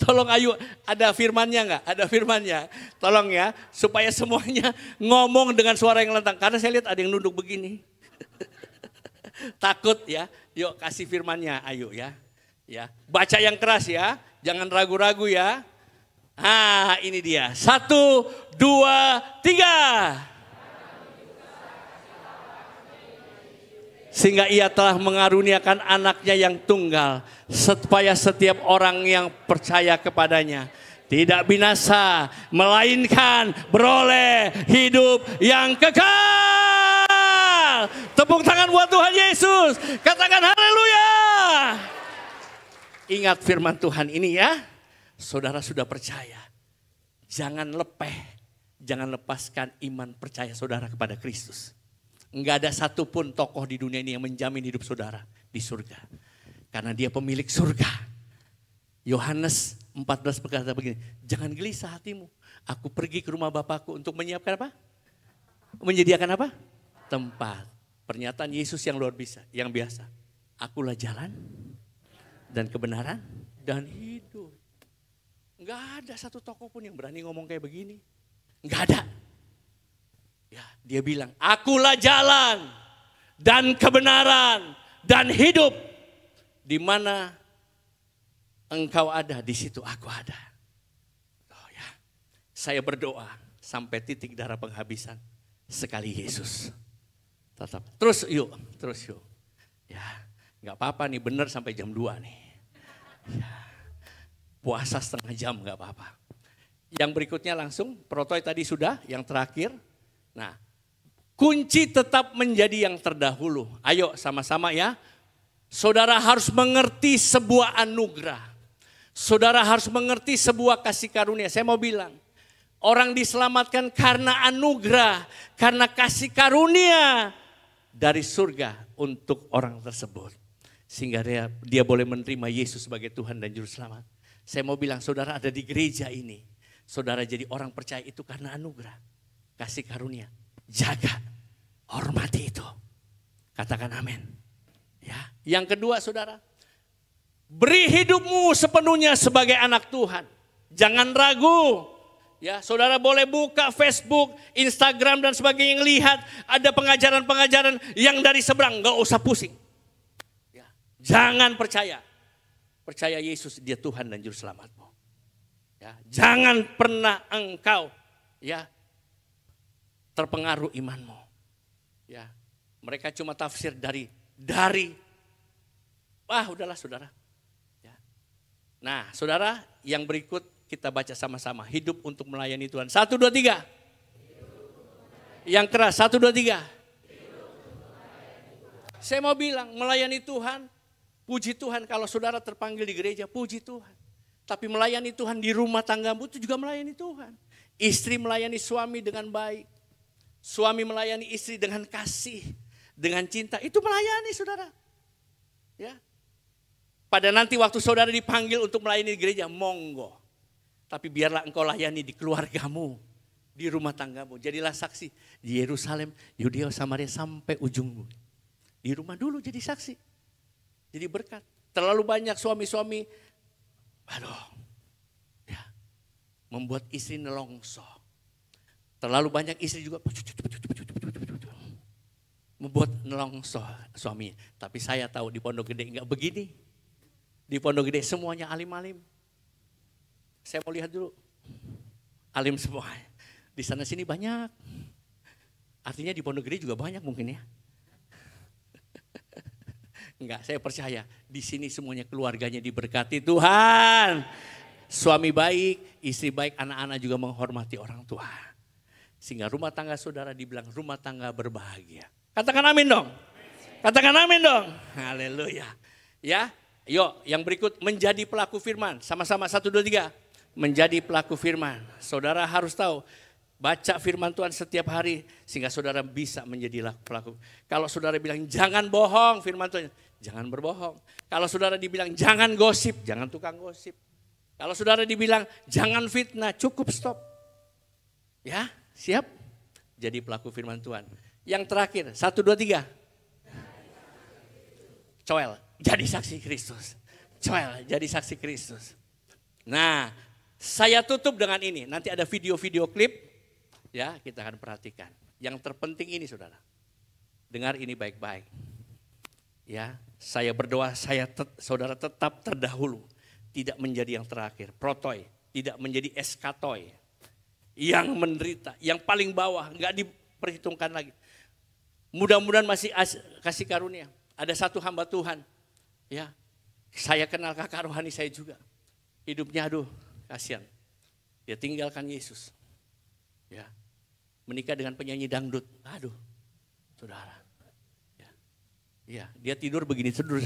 Tolong ayo, ada firmannya enggak? Ada firmannya. Tolong ya, supaya semuanya ngomong dengan suara yang lantang. Karena saya lihat ada yang nunduk begini. Takut ya. Yuk kasih firmannya, ayo ya. Ya, baca yang keras ya. Jangan ragu-ragu ya. Ah, ini dia. 1, 2, 3. Sehingga ia telah mengaruniakan anaknya yang tunggal, supaya setiap orang yang percaya kepadanya tidak binasa, melainkan beroleh hidup yang kekal. Tepuk tangan buat Tuhan Yesus. Katakan haleluya. Ingat firman Tuhan ini ya. Saudara sudah percaya. Jangan lepaskan iman percaya saudara kepada Kristus. Enggak ada satupun tokoh di dunia ini yang menjamin hidup saudara di surga. Karena dia pemilik surga. Yohanes 14 berkata begini, jangan gelisah hatimu. Aku pergi ke rumah Bapakku untuk menyiapkan apa? Menyediakan apa? Tempat. Pernyataan Yesus yang luar biasa, yang biasa. Akulah jalan dan kebenaran dan hidup. Enggak ada satu tokoh pun yang berani ngomong kayak begini. Enggak ada. Ya, dia bilang, akulah jalan dan kebenaran dan hidup. Di mana engkau ada, di situ aku ada. Oh ya, saya berdoa sampai titik darah penghabisan sekali Yesus. Tetap. Terus yuk. Ya, nggak apa-apa nih, bener sampai jam 2 nih. Ya, puasa setengah jam nggak apa-apa. Yang berikutnya langsung, protoi tadi sudah, yang terakhir. Nah, kunci tetap menjadi yang terdahulu. Ayo sama-sama ya. Saudara harus mengerti sebuah anugerah. Saudara harus mengerti sebuah kasih karunia. Saya mau bilang, orang diselamatkan karena anugerah, karena kasih karunia dari surga untuk orang tersebut. Sehingga dia boleh menerima Yesus sebagai Tuhan dan Juru Selamat. Saya mau bilang, saudara ada di gereja ini. Saudara jadi orang percaya itu karena anugerah. Kasih karunia, jaga, hormati itu. Katakan amin. Ya, yang kedua saudara, beri hidupmu sepenuhnya sebagai anak Tuhan. Jangan ragu. Ya, saudara boleh buka Facebook, Instagram dan sebagainya, yang lihat ada pengajaran-pengajaran yang dari seberang, nggak usah pusing. Ya, jangan percaya Yesus dia Tuhan dan Juru Selamatmu. Ya, jangan pernah engkau ya terpengaruh imanmu. Ya, mereka cuma tafsir dari udahlah saudara. Ya. Nah, saudara, yang berikut kita baca sama-sama. Hidup untuk melayani Tuhan. 1, 2, 3. Yang keras, 1, 2, 3. Saya mau bilang, melayani Tuhan, puji Tuhan kalau saudara terpanggil di gereja, puji Tuhan. Tapi melayani Tuhan di rumah tanggamu itu juga melayani Tuhan. Istri melayani suami dengan baik. Suami melayani istri dengan kasih, dengan cinta, itu melayani saudara. Ya. Pada nanti waktu saudara dipanggil untuk melayani di gereja, monggo. Tapi biarlah engkau layani di keluargamu, di rumah tanggamu. Jadilah saksi di Yerusalem, Yudea, Samaria sampai ujung bumi. Di rumah dulu jadi saksi. Jadi berkat. Terlalu banyak suami-suami, aduh, ya, membuat istri nelongso. Terlalu banyak istri juga membuat nelongso suaminya. Tapi saya tahu di Pondok Gede enggak begini. Di Pondok Gede semuanya alim-alim. Saya mau lihat dulu. Alim semua. Di sana sini banyak. Artinya di Pondok Gede juga banyak mungkin ya. Enggak, saya percaya di sini semuanya keluarganya diberkati Tuhan. Suami baik, istri baik, anak-anak juga menghormati orang tua. Sehingga rumah tangga saudara dibilang rumah tangga berbahagia. Katakan amin dong. Katakan amin dong. Haleluya. Ya, yuk yang berikut menjadi pelaku firman. Sama-sama 1, 2, 3. Menjadi pelaku firman. Saudara harus tahu, baca firman Tuhan setiap hari sehingga saudara bisa menjadi pelaku. Kalau saudara bilang jangan bohong, firman Tuhan, jangan berbohong. Kalau saudara dibilang jangan gosip, jangan tukang gosip. Kalau saudara dibilang jangan fitnah, cukup stop. Ya, siap? Jadi pelaku firman Tuhan. Yang terakhir, 1, 2, 3. Coel, jadi saksi Kristus. Coel, jadi saksi Kristus. Nah, saya tutup dengan ini. Nanti ada video-video klip. Ya, kita akan perhatikan. Yang terpenting ini saudara. Dengar ini baik-baik. Ya, saya berdoa saudara tetap terdahulu. Tidak menjadi yang terakhir. Protoi, tidak menjadi eskatoi. Yang menderita, yang paling bawah, enggak diperhitungkan lagi. Mudah-mudahan masih kasih karunia. Ada satu hamba Tuhan. Ya, saya kenal kakak rohani saya juga. Hidupnya aduh, kasihan. Dia tinggalkan Yesus. Ya. Menikah dengan penyanyi dangdut. Aduh, saudara. Ya, ya, dia tidur begini tidur.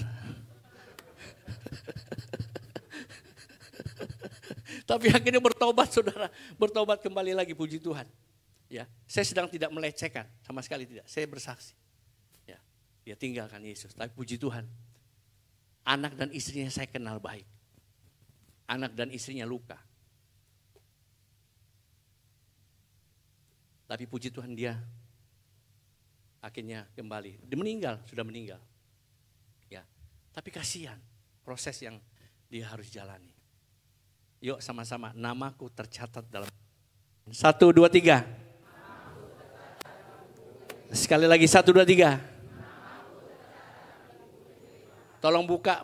Tapi akhirnya bertobat saudara. Bertobat kembali lagi, puji Tuhan. Ya, saya sedang tidak melecehkan, sama sekali tidak. Saya bersaksi. Ya, dia tinggalkan Yesus. Tapi puji Tuhan. Anak dan istrinya saya kenal baik. Anak dan istrinya luka. Tapi puji Tuhan dia akhirnya kembali. Dia meninggal, sudah meninggal. Ya, tapi kasihan proses yang dia harus jalani. Yuk sama-sama, namaku tercatat dalam 1, 2, 3. Sekali lagi 1, 2, 3. Tolong buka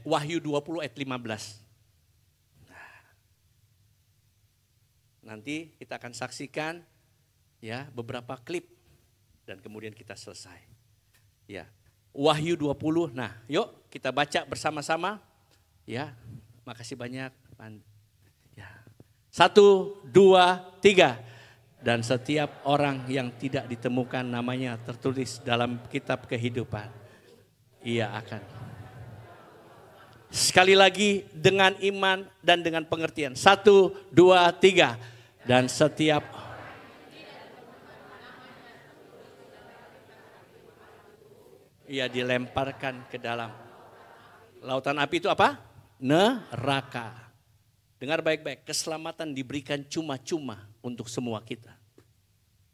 Wahyu 20 ayat 15. Nanti kita akan saksikan ya beberapa klip dan kemudian kita selesai. Ya. Wahyu 20. Nah, yuk kita baca bersama-sama. Ya. Makasih banyak. Ya. 1, 2, 3. Dan setiap orang yang tidak ditemukan namanya tertulis dalam kitab kehidupan, ia akan. Sekali lagi dengan iman dan dengan pengertian. 1, 2, 3. Dan setiap ia dilemparkan ke dalam lautan api itu apa? Neraka. Dengar baik-baik, keselamatan diberikan cuma-cuma untuk semua kita.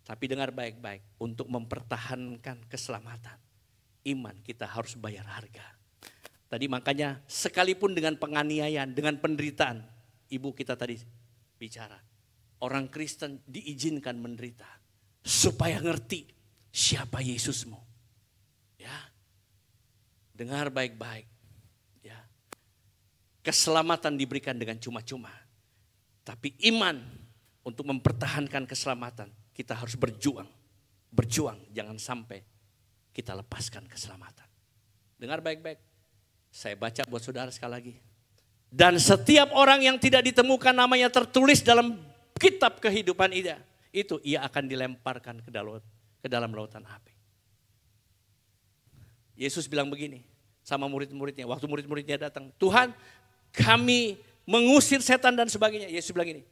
Tapi dengar baik-baik, untuk mempertahankan keselamatan, iman kita harus bayar harga. Tadi makanya sekalipun dengan penganiayaan, dengan penderitaan, ibu kita tadi bicara. Orang Kristen diizinkan menderita supaya ngerti siapa Yesusmu. Ya. Dengar baik-baik. Ya. Keselamatan diberikan dengan cuma-cuma. Tapi iman untuk mempertahankan keselamatan, kita harus berjuang. Berjuang, jangan sampai kita lepaskan keselamatan. Dengar baik-baik. Saya baca buat saudara sekali lagi. Dan setiap orang yang tidak ditemukan namanya tertulis dalam kitab kehidupan itu ia akan dilemparkan ke dalam lautan api. Yesus bilang begini sama murid-muridnya. Waktu murid-muridnya datang, Tuhan kami mengusir setan dan sebagainya. Yesus bilang ini,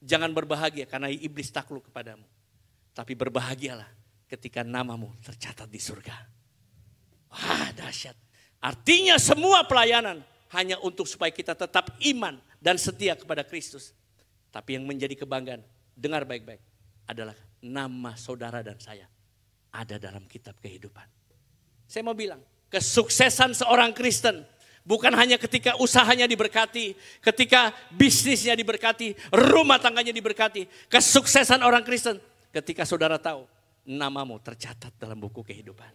jangan berbahagia karena iblis takluk kepadamu. Tapi berbahagialah ketika namamu tercatat di surga. Wah, dahsyat. Artinya semua pelayanan hanya untuk supaya kita tetap iman dan setia kepada Kristus. Tapi yang menjadi kebanggaan, dengar baik-baik, adalah nama saudara dan saya ada dalam kitab kehidupan. Saya mau bilang, Kesuksesan seorang Kristen bukan hanya ketika usahanya diberkati, ketika bisnisnya diberkati, rumah tangganya diberkati. Kesuksesan orang Kristen ketika saudara tahu namamu tercatat dalam buku kehidupan.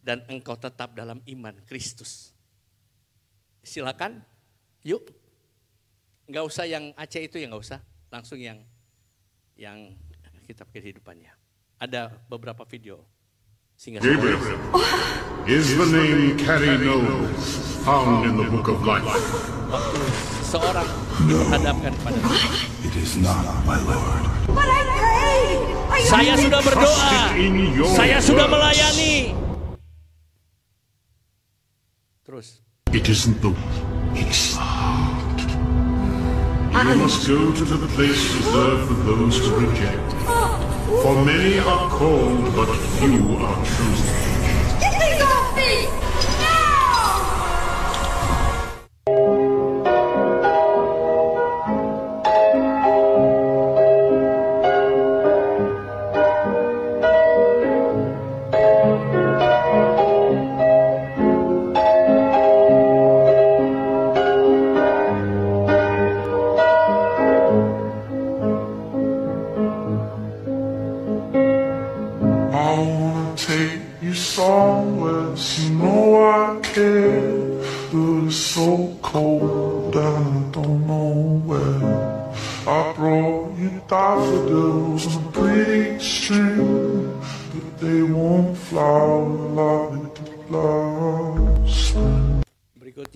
Dan engkau tetap dalam iman Kristus. Silakan, yuk. Nggak usah yang Aceh itu ya, nggak usah. Langsung yang kitab kehidupannya. Ada beberapa video. Gabriel is the name carry notes found in the book of life. Waktu seorang dihadapkan pada It is not, my Lord. But I prayed. saya sudah berdoa, saya sudah melayani. Terus. It isn't the it's you must go to the place reserved for those who reject. For many are called, but few are chosen. Get these off me!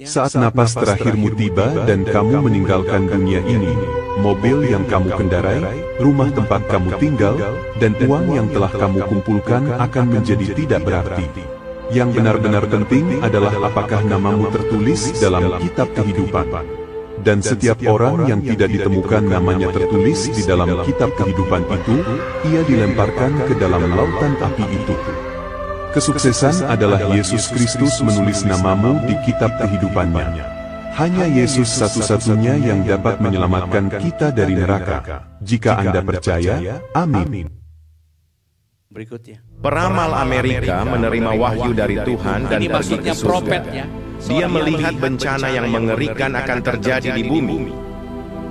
Saat napas terakhirmu tiba dan kamu meninggalkan dunia ini, mobil yang kamu kendarai, rumah tempat kamu tinggal, dan uang yang telah kamu kumpulkan akan menjadi tidak berarti. Yang benar-benar penting adalah apakah namamu tertulis dalam kitab kehidupan. Dan setiap orang yang tidak ditemukan namanya tertulis di dalam kitab kehidupan itu, ia dilemparkan ke dalam lautan api itu. Kesuksesan adalah Yesus Kristus menulis namamu di kitab kehidupannya. Hanya Yesus satu-satunya yang dapat menyelamatkan kita dari neraka. Jika Anda percaya, amin. Berikutnya. Peramal Amerika menerima wahyu dari Tuhan dan pergi ke surga. Dia melihat bencana yang mengerikan akan terjadi di bumi.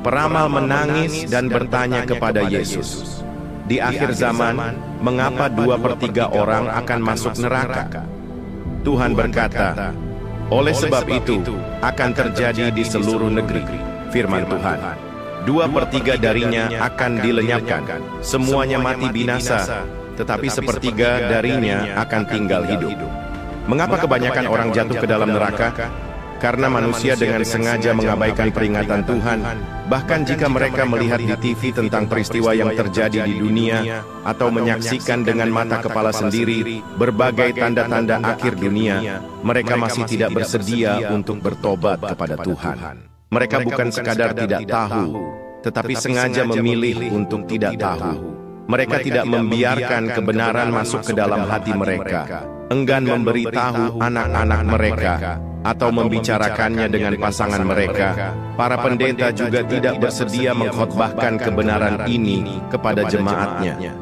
Peramal menangis dan bertanya kepada Yesus, di akhir zaman, mengapa 2/3 orang akan masuk neraka? Tuhan berkata, oleh sebab itu akan terjadi di seluruh negeri. Firman Tuhan, 2/3 darinya akan dilenyapkan. Semuanya mati binasa, tetapi 1/3 darinya akan tinggal hidup. Mengapa kebanyakan orang jatuh ke dalam neraka? Karena manusia dengan sengaja mengabaikan peringatan Tuhan, bahkan jika mereka melihat di TV tentang peristiwa yang terjadi di dunia, atau menyaksikan dengan mata kepala sendiri berbagai tanda-tanda akhir dunia, mereka masih tidak bersedia untuk bertobat kepada Tuhan. Mereka bukan sekadar tidak tahu, tetapi sengaja memilih untuk tidak tahu. Mereka tidak membiarkan kebenaran masuk ke dalam hati mereka, enggan memberitahu anak-anak mereka, atau membicarakannya dengan pasangan mereka. Para pendeta juga tidak bersedia mengkhotbahkan kebenaran ini kepada jemaatnya.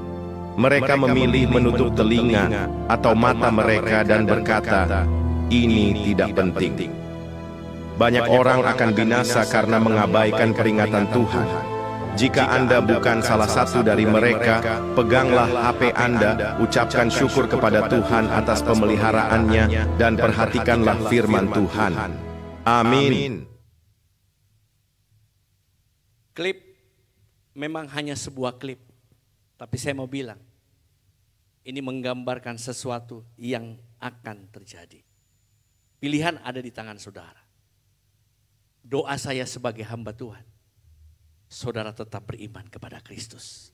Mereka memilih menutup telinga atau mata mereka dan berkata, ini tidak penting. Banyak orang akan binasa karena mengabaikan peringatan Tuhan. Jika Anda bukan salah satu dari mereka, peganglah HP Anda, ucapkan syukur kepada Tuhan atas pemeliharaannya, dan perhatikanlah firman Tuhan. Amin. Klip memang hanya sebuah klip, tapi saya mau bilang, ini menggambarkan sesuatu yang akan terjadi. Pilihan ada di tangan saudara. Doa saya sebagai hamba Tuhan, saudara tetap beriman kepada Kristus.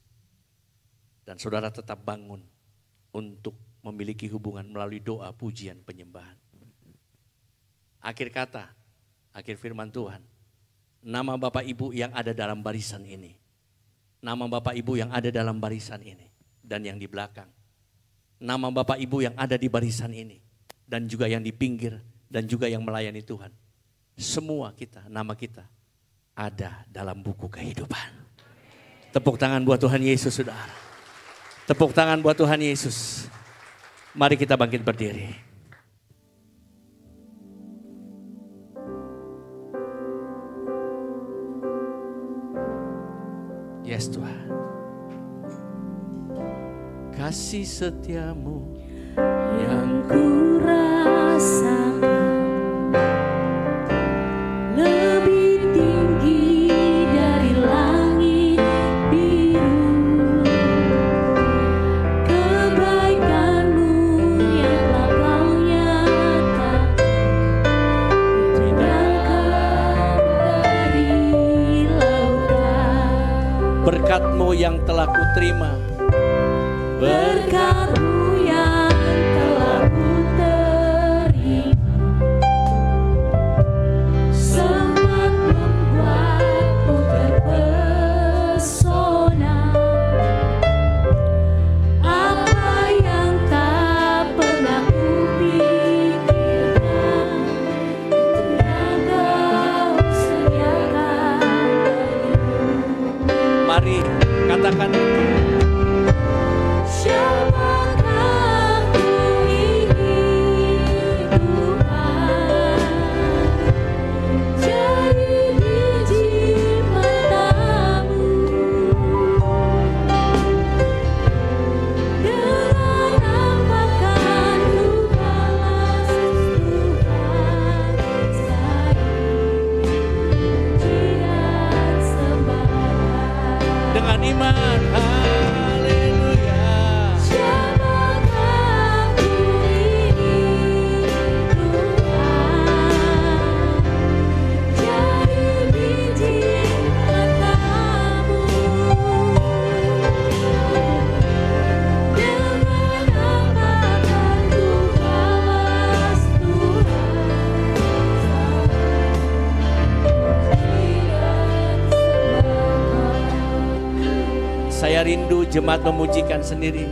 Dan saudara tetap bangun untuk memiliki hubungan melalui doa, pujian, penyembahan. Akhir kata, akhir firman Tuhan. Nama Bapak Ibu yang ada dalam barisan ini. Nama Bapak Ibu yang ada dalam barisan ini. Dan yang di belakang. Nama Bapak Ibu yang ada di barisan ini. Dan juga yang di pinggir. Dan juga yang melayani Tuhan. Semua kita, nama kita ada dalam buku kehidupan. Tepuk tangan buat Tuhan Yesus, saudara. Tepuk tangan buat Tuhan Yesus. Mari kita bangkit berdiri. Yes Tuhan. Kasih setiamu yang ku rasakan lebih tinggi dari langit biru. Kebaikanmu yang telah kau nyatakan tindakan dari lautan. berkat-Mu yang telah kuterima, Berkat-Mu yang telah ku terima, sempat membuatku terpesona. Apa yang tak pernah ku pikirkan, itu yang Kau sediakan bagiku. mari katakan Siapakah ku ini Tuhan, jadi biji mata-Mu. Dengan apa kan ku balas Tuhan selain puji dan sembah. dengan iman. Haleluya. Siapakah ku ini Tuhan, jadi biji mata-Mu. Dengan apa kan ku balas Tuhan puji dan sembah. Saya rindu jemaat memujikan sendiri.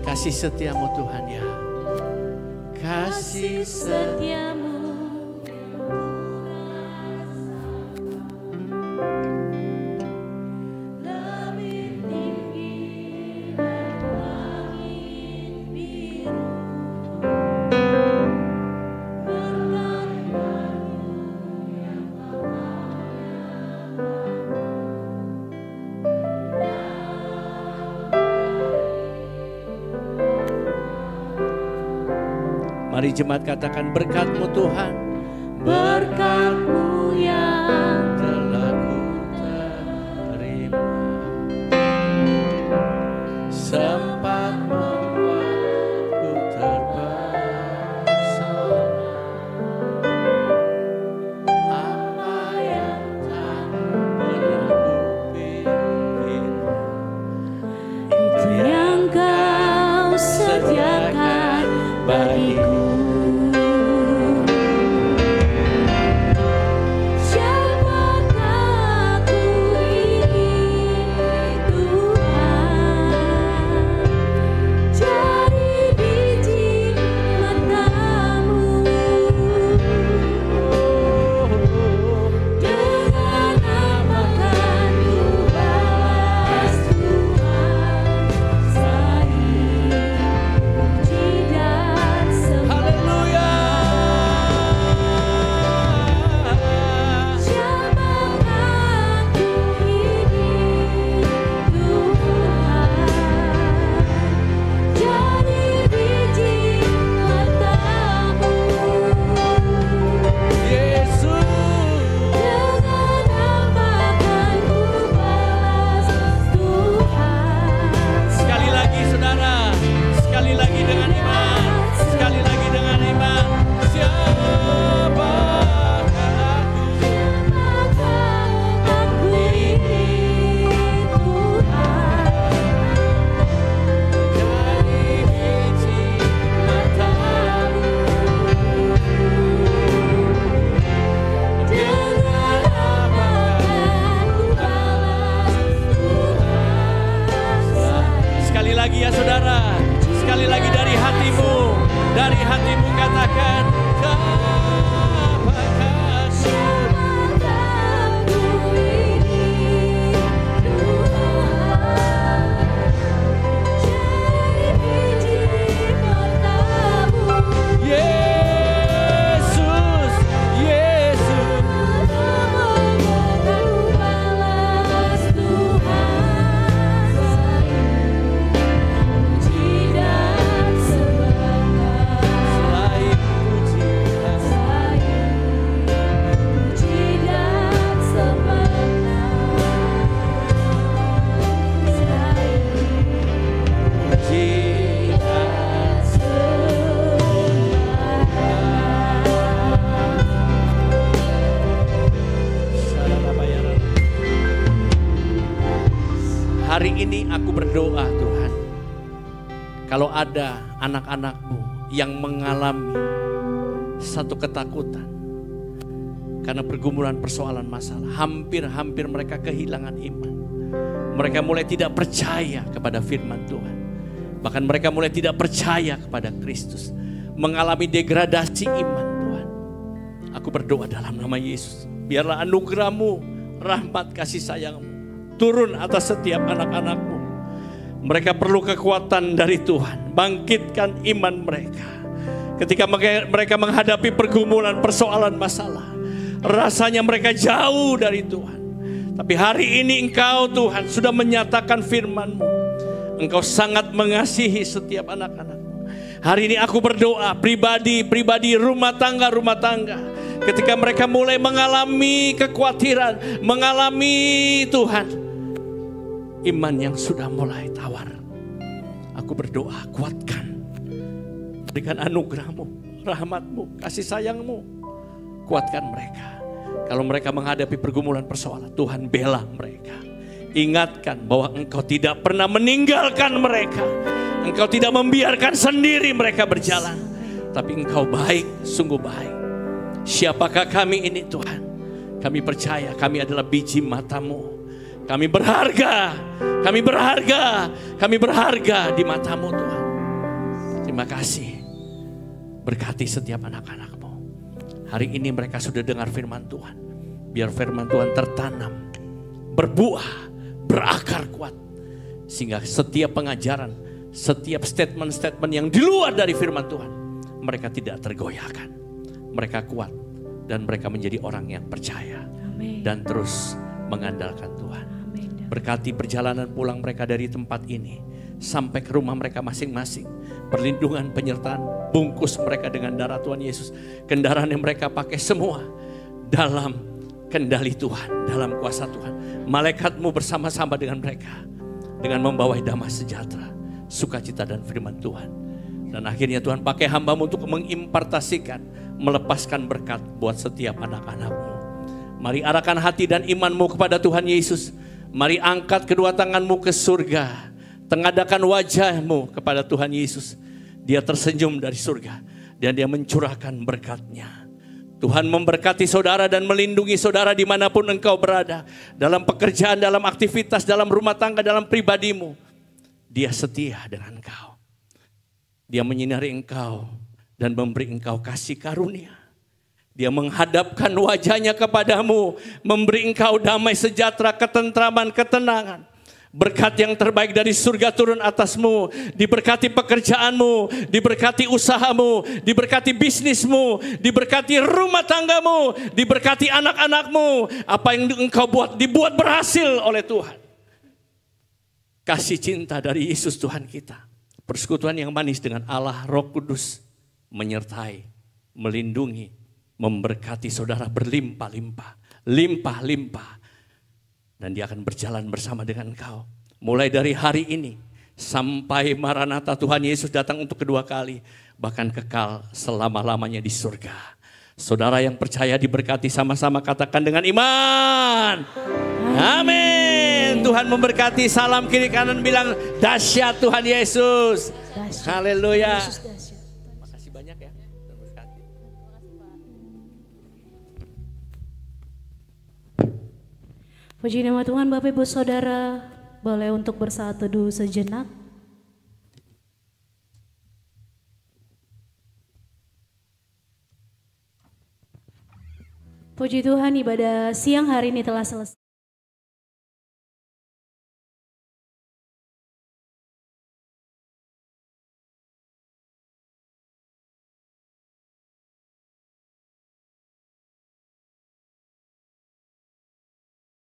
Kasih setiamu Tuhan ya. Kasih Setiamu lebih tinggi dari langit biru. Berkat-Mu yang Mari jemaat katakan berkat-Mu Tuhan. Berkat-Mu yang Telah ku terima, sempat membuatku terpesona. Apa yang tak pernah kupikirkan, itu yang Kau sediakan bagiku. Siapa Kalau ada anak-anakmu yang mengalami satu ketakutan karena pergumulan persoalan masalah, hampir-hampir mereka kehilangan iman. Mereka mulai tidak percaya kepada firman Tuhan. Bahkan mereka mulai tidak percaya kepada Kristus. Mengalami degradasi iman Tuhan. Aku berdoa dalam nama Yesus. Biarlah anugerah-Mu, rahmat kasih sayang-Mu turun atas setiap anak-anak-Mu. Mereka perlu kekuatan dari Tuhan. Bangkitkan iman mereka. Ketika mereka menghadapi pergumulan persoalan masalah, rasanya mereka jauh dari Tuhan. Tapi hari ini Engkau Tuhan sudah menyatakan firman-Mu. Engkau sangat mengasihi setiap anak-anak-Mu. Hari ini aku berdoa pribadi, rumah tangga. Ketika mereka mulai mengalami kekhawatiran, mengalami Tuhan, iman yang sudah mulai tawar. Aku berdoa, kuatkan. Berikan anugerah-Mu, rahmat-Mu, kasih sayang-Mu. Kuatkan mereka. Kalau mereka menghadapi pergumulan persoalan, Tuhan bela mereka. Ingatkan bahwa Engkau tidak pernah meninggalkan mereka. Engkau tidak membiarkan sendiri mereka berjalan. Tapi Engkau baik, sungguh baik. Siapakah kami ini Tuhan? Kami percaya kami adalah biji mata-Mu. Kami berharga di mata-Mu Tuhan. Terima kasih. Berkati setiap anak-anak-Mu. Hari ini mereka sudah dengar firman Tuhan. Biar firman Tuhan tertanam, berbuah, berakar kuat. Sehingga setiap pengajaran, setiap statement-statement yang di luar dari firman Tuhan, mereka tidak tergoyahkan. Mereka kuat dan mereka menjadi orang yang percaya. Amin. Dan terus mengandalkan Tuhan. Amin. Berkati perjalanan pulang mereka dari tempat ini sampai ke rumah mereka masing-masing. Perlindungan, penyertaan, bungkus mereka dengan darah Tuhan Yesus. Kendaraan yang mereka pakai semua dalam kendali Tuhan, dalam kuasa Tuhan. Malaikat-Mu bersama-sama dengan mereka, dengan membawa damai sejahtera, sukacita dan firman Tuhan. Dan akhirnya Tuhan pakai hamba-Mu untuk mengimpartasikan, melepaskan berkat buat setiap anak-anak-Mu. Mari arahkan hati dan iman-Mu kepada Tuhan Yesus. Mari angkat kedua tangan-Mu ke surga. Tengadakan wajah-Mu kepada Tuhan Yesus. Dia tersenyum dari surga dan Dia mencurahkan berkat-Nya. Tuhan memberkati saudara dan melindungi saudara dimanapun engkau berada. Dalam pekerjaan, dalam aktivitas, dalam rumah tangga, dalam pribadimu. Dia setia dengan engkau. Dia menyinari engkau dan memberi engkau kasih karunia. Dia menghadapkan wajahnya kepadamu, memberi engkau damai sejahtera, ketentraman, ketenangan. Berkat yang terbaik dari surga turun atasmu. Diberkati pekerjaanmu, diberkati usahamu, diberkati bisnismu, diberkati rumah tanggamu, diberkati anak-anakmu. Apa yang engkau buat dibuat berhasil oleh Tuhan. Kasih cinta dari Yesus Tuhan kita, persekutuan yang manis dengan Allah Roh Kudus menyertai, melindungi, memberkati saudara berlimpah-limpah, limpah-limpah. Dan Dia akan berjalan bersama dengan engkau. Mulai dari hari ini sampai Maranatha Tuhan Yesus datang untuk kedua kali. Bahkan kekal selama-lamanya di surga. Saudara yang percaya diberkati, sama-sama katakan dengan iman. Amin. Tuhan memberkati. Salam kiri kanan bilang dahsyat Tuhan Yesus. Haleluya. Makasih banyak ya. Berkati. Puji nama Tuhan. Bapak Ibu Saudara, boleh untuk bersaat teduh sejenak. Puji Tuhan, ibadah siang hari ini telah selesai.